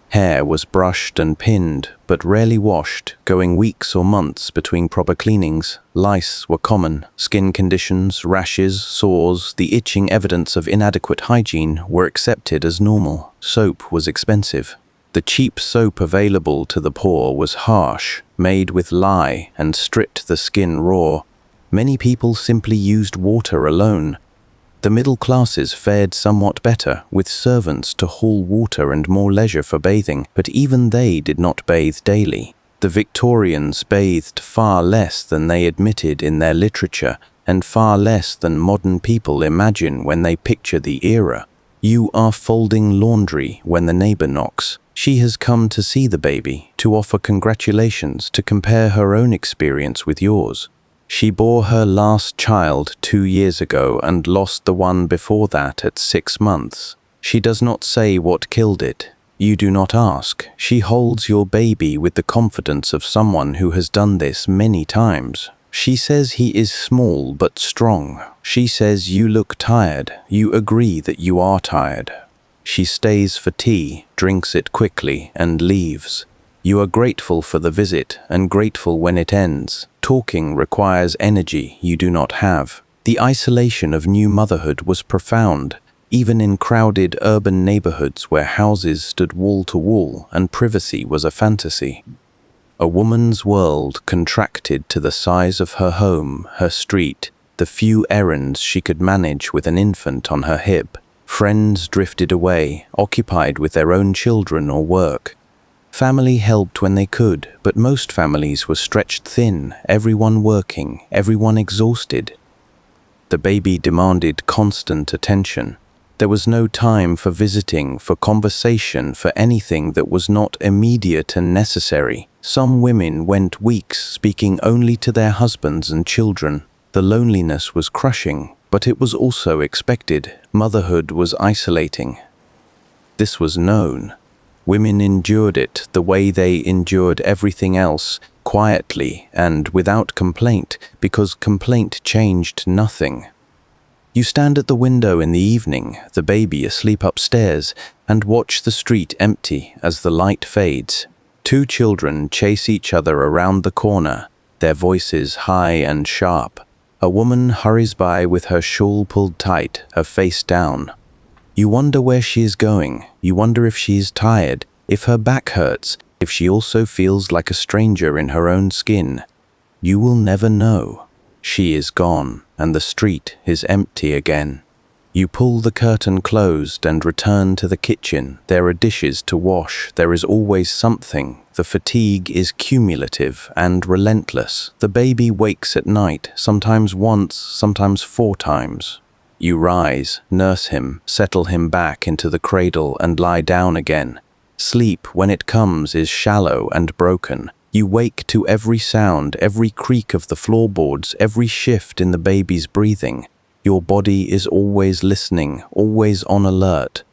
Hair was brushed and pinned, but rarely washed, going weeks or months between proper cleanings. Lice were common. Skin conditions, rashes, sores, the itching evidence of inadequate hygiene were accepted as normal. Soap was expensive. The cheap soap available to the poor was harsh, made with lye, and stripped the skin raw. Many people simply used water alone. The middle classes fared somewhat better, with servants to haul water and more leisure for bathing, but even they did not bathe daily. The Victorians bathed far less than they admitted in their literature, and far less than modern people imagine when they picture the era. You are folding laundry when the neighbor knocks. She has come to see the baby, to offer congratulations, to compare her own experience with yours. She bore her last child 2 years ago and lost the one before that at 6 months. She does not say what killed it. You do not ask. She holds your baby with the confidence of someone who has done this many times. She says he is small but strong. She says you look tired. You agree that you are tired. She stays for tea, drinks it quickly, and leaves. You are grateful for the visit and grateful when it ends. Talking requires energy you do not have. The isolation of new motherhood was profound, even in crowded urban neighborhoods where houses stood wall to wall and privacy was a fantasy. A woman's world contracted to the size of her home, her street, the few errands she could manage with an infant on her hip. Friends drifted away, occupied with their own children or work. Family helped when they could, but most families were stretched thin, everyone working, everyone exhausted. The baby demanded constant attention. There was no time for visiting, for conversation, for anything that was not immediate and necessary. Some women went weeks speaking only to their husbands and children. The loneliness was crushing, but it was also expected. Motherhood was isolating. This was known. Women endured it the way they endured everything else, quietly and without complaint, because complaint changed nothing. You stand at the window in the evening, the baby asleep upstairs, and watch the street empty as the light fades. Two children chase each other around the corner, their voices high and sharp. A woman hurries by with her shawl pulled tight, her face down. You wonder where she is going. You wonder if she is tired, if her back hurts, if she also feels like a stranger in her own skin. You will never know. She is gone, and the street is empty again. You pull the curtain closed and return to the kitchen. There are dishes to wash. There is always something. The fatigue is cumulative and relentless. The baby wakes at night, sometimes once, sometimes 4 times. You rise, nurse him, settle him back into the cradle and lie down again. Sleep, when it comes, is shallow and broken. You wake to every sound, every creak of the floorboards, every shift in the baby's breathing. Your body is always listening, always on alert.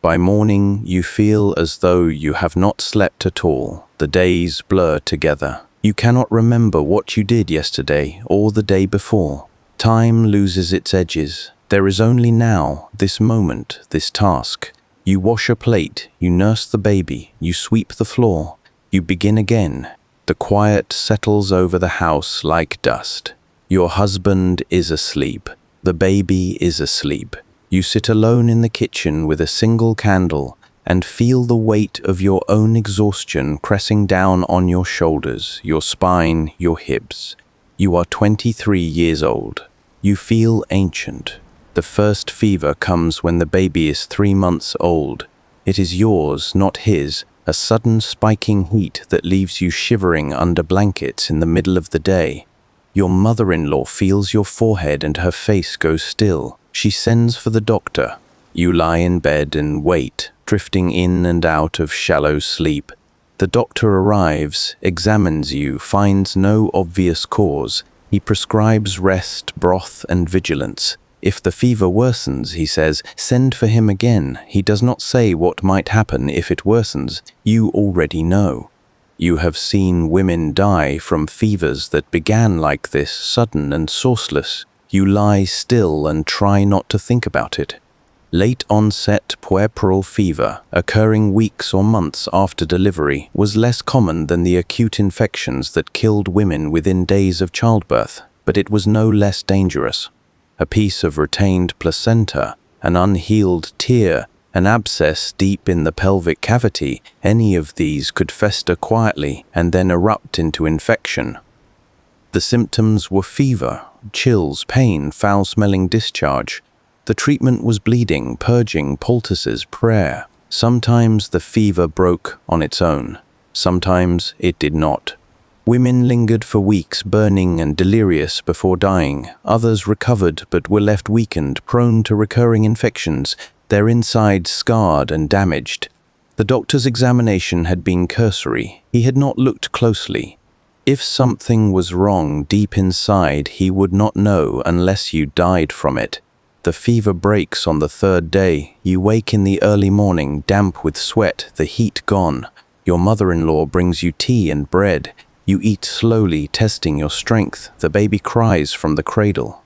By morning, you feel as though you have not slept at all. The days blur together. You cannot remember what you did yesterday or the day before. Time loses its edges. There is only now, this moment, this task. You wash a plate, you nurse the baby, you sweep the floor. You begin again. The quiet settles over the house like dust. Your husband is asleep. The baby is asleep. You sit alone in the kitchen with a single candle and feel the weight of your own exhaustion pressing down on your shoulders, your spine, your hips. You are 23 years old. You feel ancient. The first fever comes when the baby is 3 months old. It is yours, not his, a sudden spiking heat that leaves you shivering under blankets in the middle of the day. Your mother-in-law feels your forehead and her face goes still. She sends for the doctor. You lie in bed and wait, drifting in and out of shallow sleep. The doctor arrives, examines you, finds no obvious cause. He prescribes rest, broth, and vigilance. If the fever worsens, he says, send for him again. He does not say what might happen if it worsens. You already know. You have seen women die from fevers that began like this, sudden and sourceless. You lie still and try not to think about it. Late onset puerperal fever, occurring weeks or months after delivery, was less common than the acute infections that killed women within days of childbirth, but it was no less dangerous. A piece of retained placenta, an unhealed tear, an abscess deep in the pelvic cavity, any of these could fester quietly and then erupt into infection. The symptoms were fever, chills, pain, foul-smelling discharge. The treatment was bleeding, purging, poultices, prayer. Sometimes the fever broke on its own. Sometimes it did not. Women lingered for weeks, burning and delirious before dying. Others recovered but were left weakened, prone to recurring infections, their insides scarred and damaged. The doctor's examination had been cursory. He had not looked closely. If something was wrong deep inside, he would not know unless you died from it. The fever breaks on the third day. You wake in the early morning, damp with sweat, the heat gone. Your mother-in-law brings you tea and bread. You eat slowly, testing your strength. The baby cries from the cradle.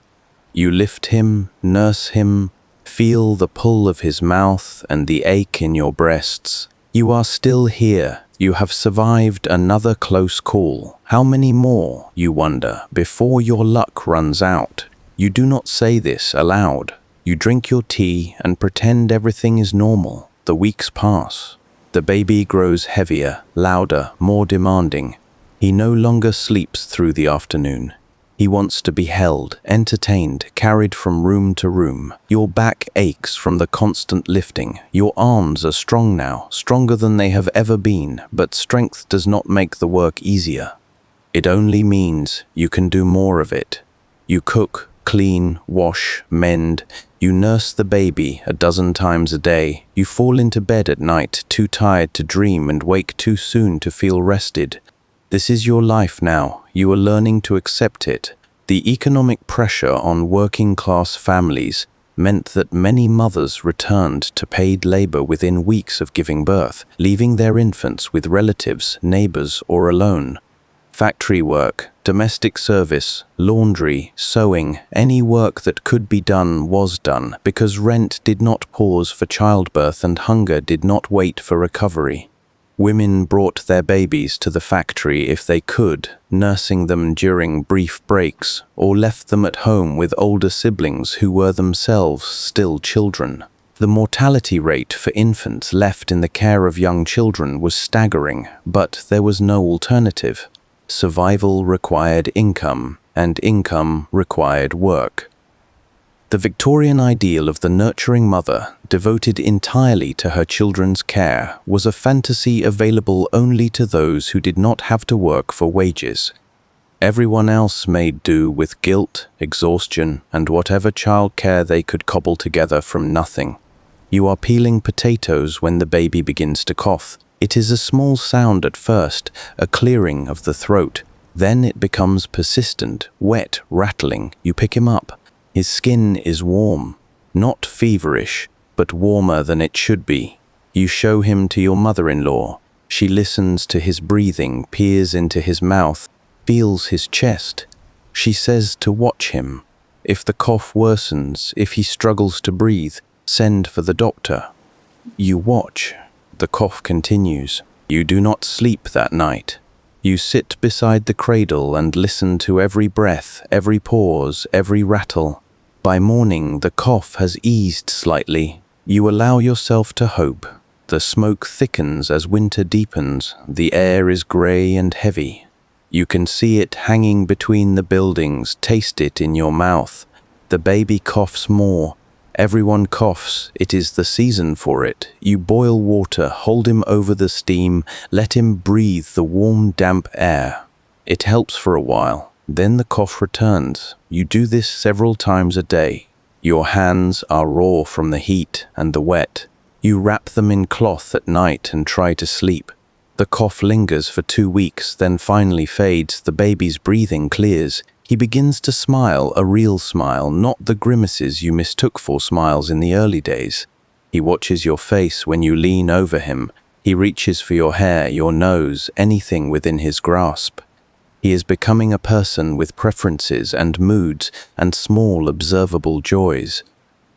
You lift him, nurse him, feel the pull of his mouth and the ache in your breasts. You are still here. You have survived another close call. How many more, you wonder, before your luck runs out? You do not say this aloud. You drink your tea and pretend everything is normal. The weeks pass. The baby grows heavier, louder, more demanding. He no longer sleeps through the afternoon. He wants to be held, entertained, carried from room to room. Your back aches from the constant lifting. Your arms are strong now, stronger than they have ever been, but strength does not make the work easier. It only means you can do more of it. You cook, clean, wash, mend. You nurse the baby a dozen times a day. You fall into bed at night, too tired to dream and wake too soon to feel rested. This is your life now. You are learning to accept it. The economic pressure on working-class families meant that many mothers returned to paid labor within weeks of giving birth, leaving their infants with relatives, neighbors, or alone. Factory work, domestic service, laundry, sewing, any work that could be done was done because rent did not pause for childbirth and hunger did not wait for recovery. Women brought their babies to the factory if they could, nursing them during brief breaks, or left them at home with older siblings who were themselves still children. The mortality rate for infants left in the care of young children was staggering, but there was no alternative. Survival required income, and income required work. The Victorian ideal of the nurturing mother, devoted entirely to her children's care, was a fantasy available only to those who did not have to work for wages. Everyone else made do with guilt, exhaustion, and whatever childcare they could cobble together from nothing. You are peeling potatoes when the baby begins to cough. It is a small sound at first, a clearing of the throat. Then it becomes persistent, wet, rattling. You pick him up. His skin is warm, not feverish, but warmer than it should be. You show him to your mother-in-law. She listens to his breathing, peers into his mouth, feels his chest. She says to watch him. If the cough worsens, if he struggles to breathe, send for the doctor. You watch. The cough continues. You do not sleep that night. You sit beside the cradle and listen to every breath, every pause, every rattle. By morning, the cough has eased slightly. You allow yourself to hope. The smoke thickens as winter deepens. The air is gray and heavy. You can see it hanging between the buildings, taste it in your mouth. The baby coughs more. Everyone coughs. It is the season for it. You boil water, hold him over the steam, let him breathe the warm, damp air. It helps for a while. Then the cough returns. You do this several times a day. Your hands are raw from the heat and the wet. You wrap them in cloth at night and try to sleep. The cough lingers for 2 weeks, then finally fades. The baby's breathing clears. He begins to smile, a real smile, not the grimaces you mistook for smiles in the early days. He watches your face when you lean over him. He reaches for your hair, your nose, anything within his grasp. He is becoming a person with preferences and moods and small observable joys.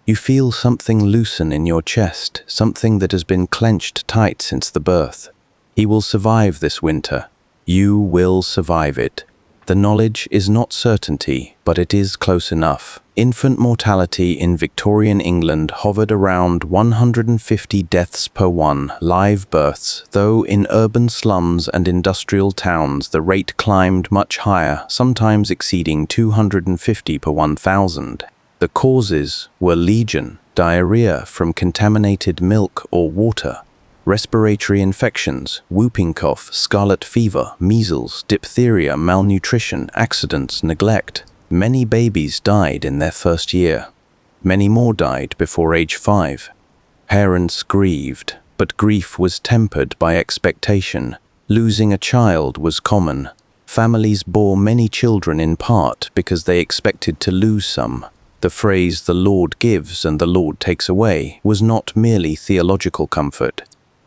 You feel something loosen in your chest, something that has been clenched tight since the birth. He will survive this winter. You will survive it. The knowledge is not certainty, but it is close enough. Infant mortality in Victorian England hovered around 150 deaths per 1 live births, though in urban slums and industrial towns the rate climbed much higher, sometimes exceeding 250 per 1,000. The causes were legion, diarrhea from contaminated milk or water, respiratory infections, whooping cough, scarlet fever, measles, diphtheria, malnutrition, accidents, neglect. Many babies died in their first year. Many more died before age 5. Parents grieved, but grief was tempered by expectation. Losing a child was common. Families bore many children in part because they expected to lose some. The phrase "the Lord gives and the Lord takes away" was not merely theological comfort.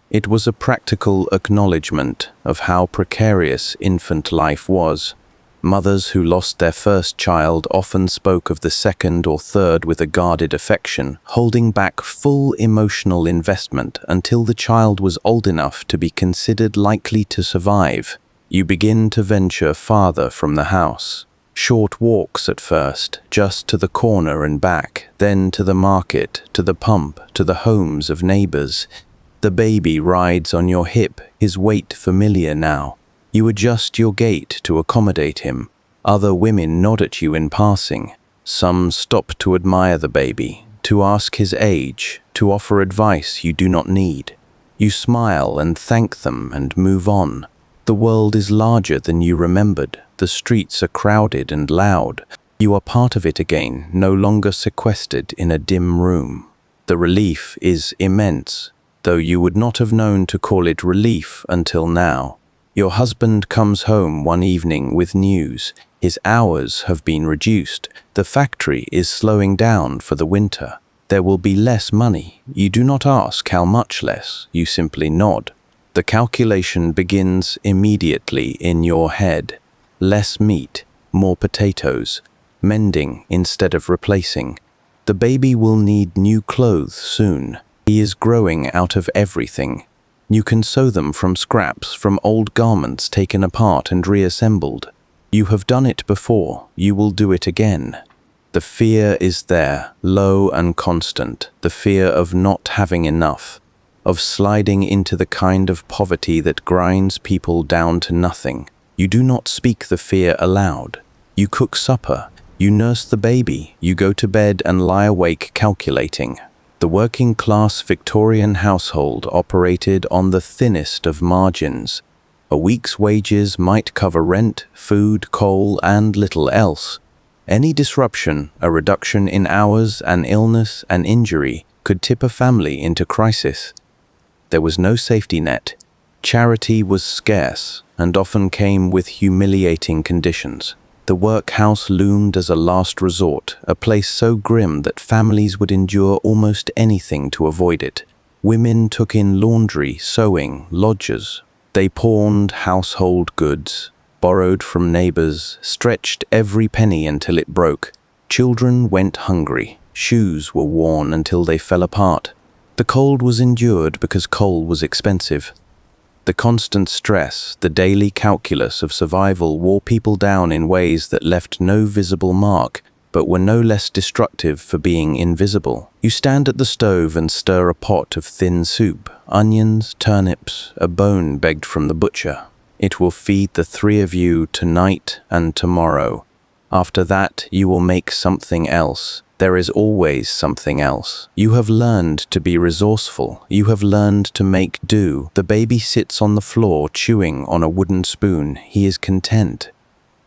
It was a practical acknowledgement of how precarious infant life was. Mothers who lost their first child often spoke of the second or third with a guarded affection, holding back full emotional investment until the child was old enough to be considered likely to survive. You begin to venture farther from the house. Short walks at first, just to the corner and back, then to the market, to the pump, to the homes of neighbors. The baby rides on your hip, his weight familiar now. You adjust your gait to accommodate him. Other women nod at you in passing. Some stop to admire the baby, to ask his age, to offer advice you do not need. You smile and thank them and move on. The world is larger than you remembered. The streets are crowded and loud. You are part of it again, no longer sequestered in a dim room. The relief is immense, though you would not have known to call it relief until now. Your husband comes home one evening with news. His hours have been reduced. The factory is slowing down for the winter. There will be less money. You do not ask how much less, you simply nod. The calculation begins immediately in your head. Less meat, more potatoes, mending instead of replacing. The baby will need new clothes soon. He is growing out of everything. You can sew them from scraps, from old garments taken apart and reassembled. You have done it before, you will do it again. The fear is there, low and constant, the fear of not having enough, of sliding into the kind of poverty that grinds people down to nothing. You do not speak the fear aloud. You cook supper, you nurse the baby, you go to bed and lie awake calculating. The working-class Victorian household operated on the thinnest of margins. A week's wages might cover rent, food, coal, and little else. Any disruption, a reduction in hours, an illness, an injury, could tip a family into crisis. There was no safety net. Charity was scarce and often came with humiliating conditions. The workhouse loomed as a last resort, a place so grim that families would endure almost anything to avoid it. Women took in laundry, sewing, lodgers. They pawned household goods, borrowed from neighbors, stretched every penny until it broke. Children went hungry. Shoes were worn until they fell apart. The cold was endured because coal was expensive. The constant stress, the daily calculus of survival wore people down in ways that left no visible mark, but were no less destructive for being invisible. You stand at the stove and stir a pot of thin soup, onions, turnips, a bone begged from the butcher. It will feed the three of you tonight and tomorrow. After that, you will make something else. There is always something else. You have learned to be resourceful. You have learned to make do. The baby sits on the floor chewing on a wooden spoon. He is content.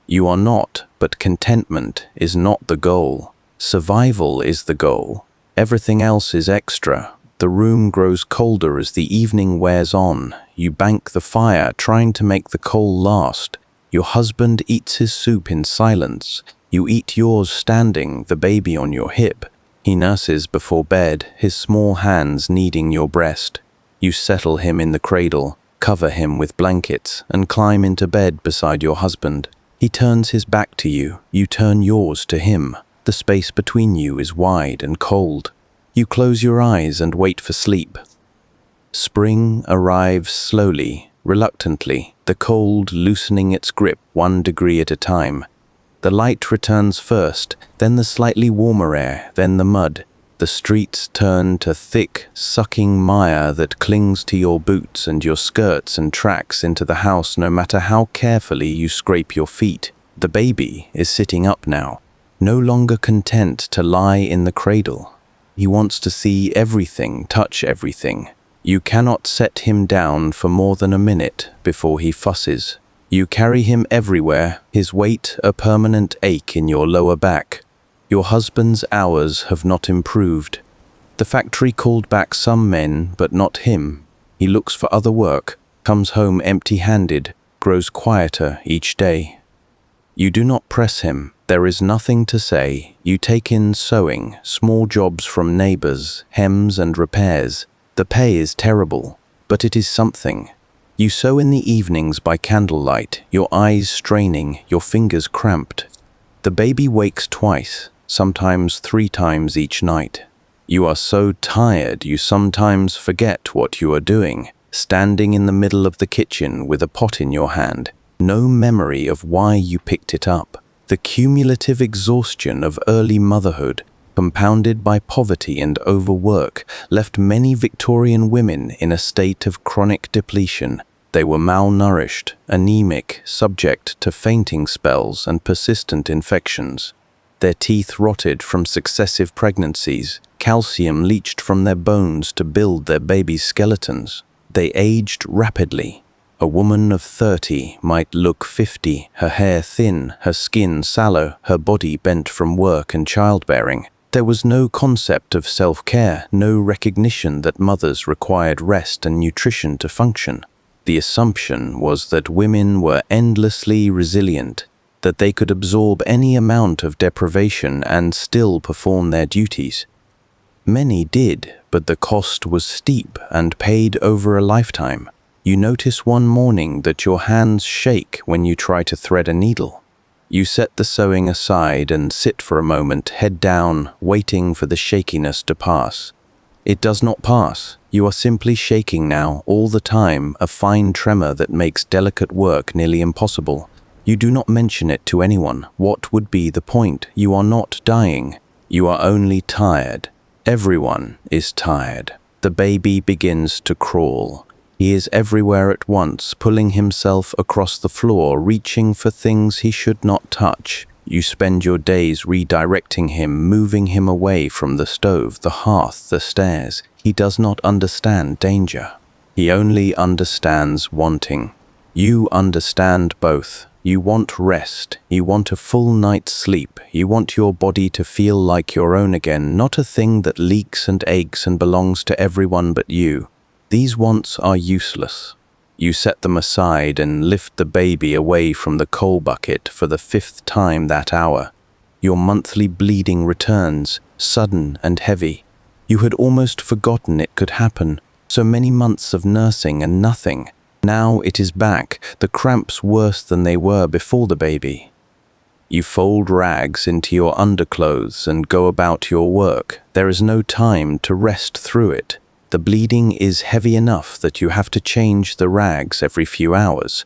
You are not, but contentment is not the goal. Survival is the goal. Everything else is extra. The room grows colder as the evening wears on. You bank the fire, trying to make the coal last. Your husband eats his soup in silence. You eat yours standing, the baby on your hip. He nurses before bed, his small hands kneading your breast. You settle him in the cradle, cover him with blankets, and climb into bed beside your husband. He turns his back to you. You turn yours to him. The space between you is wide and cold. You close your eyes and wait for sleep. Spring arrives slowly, reluctantly, the cold loosening its grip 1 degree at a time. The light returns first, then the slightly warmer air, then the mud. The streets turn to thick, sucking mire that clings to your boots and your skirts and tracks into the house no matter how carefully you scrape your feet. The baby is sitting up now, no longer content to lie in the cradle. He wants to see everything, touch everything. You cannot set him down for more than a minute before he fusses. You carry him everywhere, his weight a permanent ache in your lower back. Your husband's hours have not improved. The factory called back some men, but not him. He looks for other work, comes home empty-handed, grows quieter each day. You do not press him. There is nothing to say. You take in sewing, small jobs from neighbors, hems and repairs. The pay is terrible, but it is something. You sew in the evenings by candlelight, your eyes straining, your fingers cramped. The baby wakes twice, sometimes 3 times each night. You are so tired you sometimes forget what you are doing, standing in the middle of the kitchen with a pot in your hand. No memory of why you picked it up. The cumulative exhaustion of early motherhood, compounded by poverty and overwork, left many Victorian women in a state of chronic depletion. They were malnourished, anemic, subject to fainting spells and persistent infections. Their teeth rotted from successive pregnancies, calcium leached from their bones to build their babies' skeletons. They aged rapidly. A woman of 30 might look 50, her hair thin, her skin sallow, her body bent from work and childbearing. There was no concept of self-care, no recognition that mothers required rest and nutrition to function. The assumption was that women were endlessly resilient, that they could absorb any amount of deprivation and still perform their duties. Many did, but the cost was steep and paid over a lifetime. You notice one morning that your hands shake when you try to thread a needle. You set the sewing aside and sit for a moment, head down, waiting for the shakiness to pass. It does not pass. You are simply shaking now, all the time, a fine tremor that makes delicate work nearly impossible. You do not mention it to anyone. What would be the point? You are not dying. You are only tired. Everyone is tired. The baby begins to crawl. He is everywhere at once, pulling himself across the floor, reaching for things he should not touch. You spend your days redirecting him, moving him away from the stove, the hearth, the stairs. He does not understand danger. He only understands wanting. You understand both. You want rest. You want a full night's sleep. You want your body to feel like your own again, not a thing that leaks and aches and belongs to everyone but you. These wants are useless. You set them aside and lift the baby away from the coal bucket for the 5th time that hour. Your monthly bleeding returns, sudden and heavy. You had almost forgotten it could happen. So many months of nursing and nothing. Now it is back, the cramps worse than they were before the baby. You fold rags into your underclothes and go about your work. There is no time to rest through it. The bleeding is heavy enough that you have to change the rags every few hours.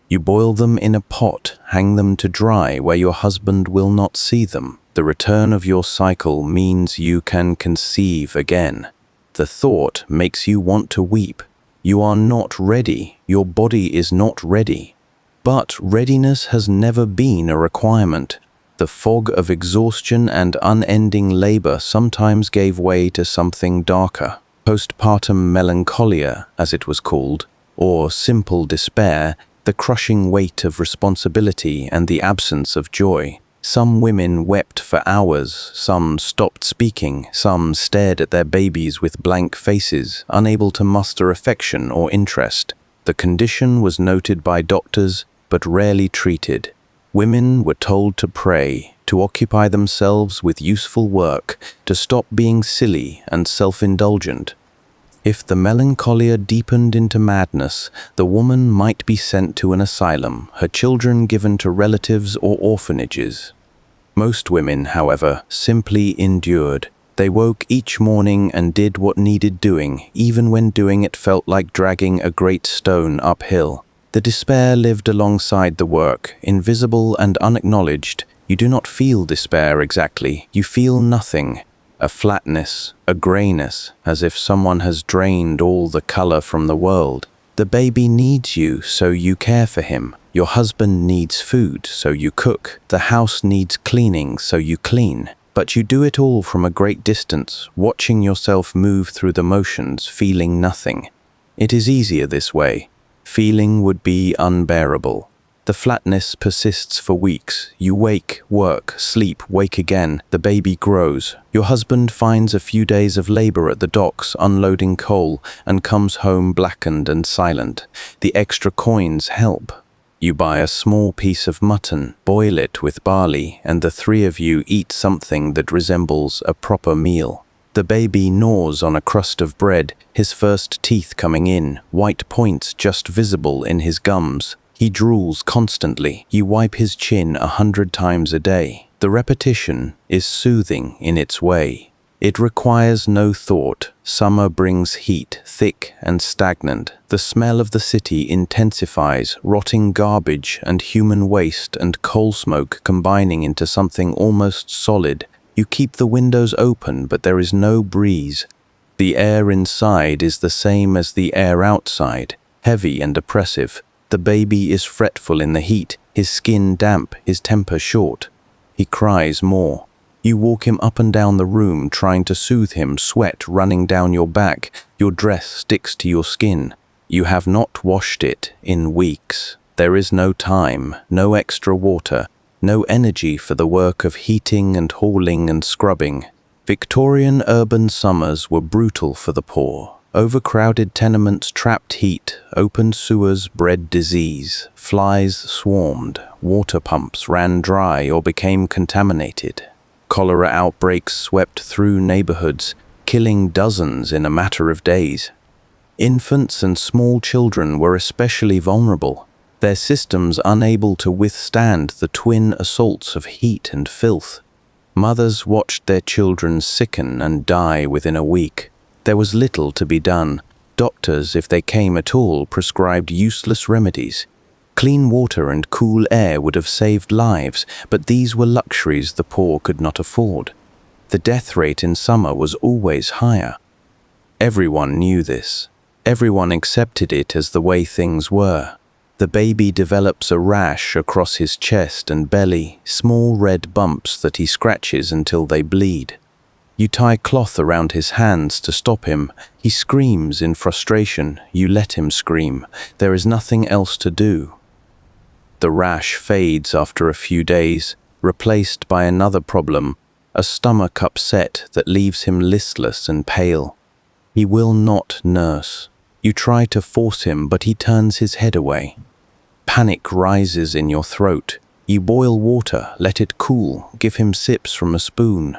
You boil them in a pot, hang them to dry where your husband will not see them. The return of your cycle means you can conceive again. The thought makes you want to weep. You are not ready. Your body is not ready. But readiness has never been a requirement. The fog of exhaustion and unending labor sometimes gave way to something darker. Postpartum melancholia, as it was called, or simple despair, the crushing weight of responsibility and the absence of joy. Some women wept for hours, some stopped speaking, some stared at their babies with blank faces, unable to muster affection or interest. The condition was noted by doctors, but rarely treated. Women were told to pray, to occupy themselves with useful work, to stop being silly and self-indulgent. If the melancholia deepened into madness, the woman might be sent to an asylum, her children given to relatives or orphanages. Most women, however, simply endured. They woke each morning and did what needed doing, even when doing it felt like dragging a great stone uphill. The despair lived alongside the work, invisible and unacknowledged. You do not feel despair exactly. You feel nothing. A flatness, a grayness, as if someone has drained all the color from the world. The baby needs you, so you care for him. Your husband needs food, so you cook. The house needs cleaning, so you clean. But you do it all from a great distance, watching yourself move through the motions, feeling nothing. It is easier this way. Feeling would be unbearable. The flatness persists for weeks. You wake, work, sleep, wake again. The baby grows. Your husband finds a few days of labor at the docks unloading coal and comes home blackened and silent. The extra coins help. You buy a small piece of mutton, boil it with barley, and the three of you eat something that resembles a proper meal. The baby gnaws on a crust of bread, his first teeth coming in, white points just visible in his gums. He drools constantly. You wipe his chin 100 times a day. The repetition is soothing in its way. It requires no thought. Summer brings heat, thick and stagnant. The smell of the city intensifies, rotting garbage and human waste and coal smoke combining into something almost solid. You keep the windows open, but there is no breeze. The air inside is the same as the air outside, heavy and oppressive. The baby is fretful in the heat, his skin damp, his temper short. He cries more. You walk him up and down the room, trying to soothe him, sweat running down your back. Your dress sticks to your skin. You have not washed it in weeks. There is no time, no extra water, no energy for the work of heating and hauling and scrubbing. Victorian urban summers were brutal for the poor. Overcrowded tenements trapped heat, open sewers bred disease, flies swarmed, water pumps ran dry or became contaminated. Cholera outbreaks swept through neighborhoods, killing dozens in a matter of days. Infants and small children were especially vulnerable, their systems unable to withstand the twin assaults of heat and filth. Mothers watched their children sicken and die within a week. There was little to be done. Doctors, if they came at all, prescribed useless remedies. Clean water and cool air would have saved lives, but these were luxuries the poor could not afford. The death rate in summer was always higher. Everyone knew this. Everyone accepted it as the way things were. The baby develops a rash across his chest and belly, small red bumps that he scratches until they bleed. You tie cloth around his hands to stop him. He screams in frustration. You let him scream. There is nothing else to do. The rash fades after a few days, replaced by another problem, a stomach upset that leaves him listless and pale. He will not nurse. You try to force him, but he turns his head away. Panic rises in your throat. You boil water, let it cool, give him sips from a spoon.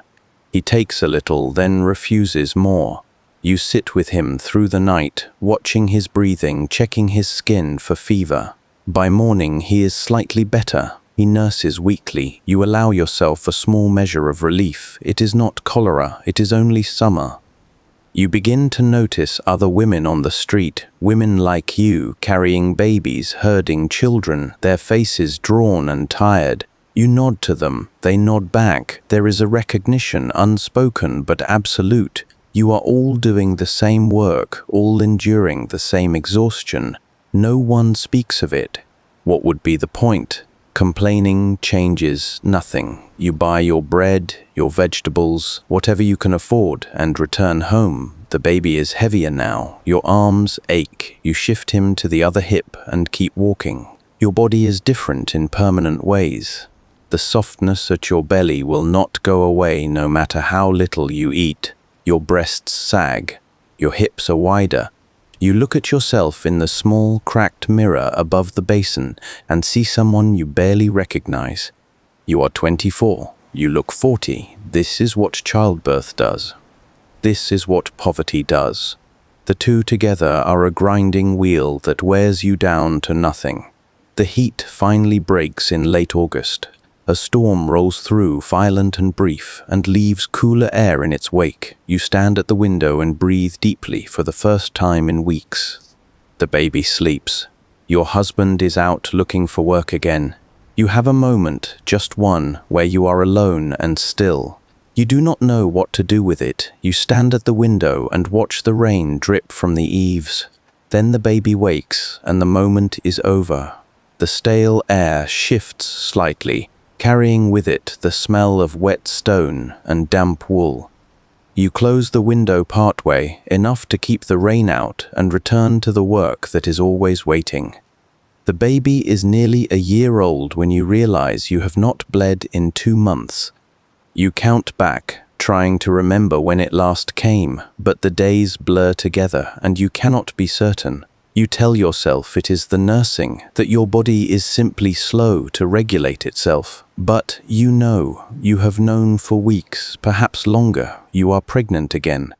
He takes a little, then refuses more. You sit with him through the night, watching his breathing, checking his skin for fever. By morning, he is slightly better. He nurses weakly. You allow yourself a small measure of relief. It is not cholera, it is only summer. You begin to notice other women on the street, women like you, carrying babies, herding children, their faces drawn and tired. You nod to them, they nod back. There is a recognition, unspoken but absolute. You are all doing the same work, all enduring the same exhaustion. No one speaks of it. What would be the point? Complaining changes nothing. You buy your bread, your vegetables, whatever you can afford, and return home. The baby is heavier now. Your arms ache. You shift him to the other hip and keep walking. Your body is different in permanent ways. The softness at your belly will not go away no matter how little you eat. Your breasts sag. Your hips are wider. You look at yourself in the small, cracked mirror above the basin and see someone you barely recognize. You are 24. You look 40. This is what childbirth does. This is what poverty does. The two together are a grinding wheel that wears you down to nothing. The heat finally breaks in late August. A storm rolls through, violent and brief, and leaves cooler air in its wake. You stand at the window and breathe deeply for the first time in weeks. The baby sleeps. Your husband is out looking for work again. You have a moment, just one, where you are alone and still. You do not know what to do with it. You stand at the window and watch the rain drip from the eaves. Then the baby wakes, and the moment is over. The stale air shifts slightly, carrying with it the smell of wet stone and damp wool. You close the window partway, enough to keep the rain out, and return to the work that is always waiting. The baby is nearly a year old when you realize you have not bled in 2 months. You count back, trying to remember when it last came, but the days blur together and you cannot be certain. You tell yourself it is the nursing, that your body is simply slow to regulate itself. But you have known for weeks, perhaps longer, you are pregnant again.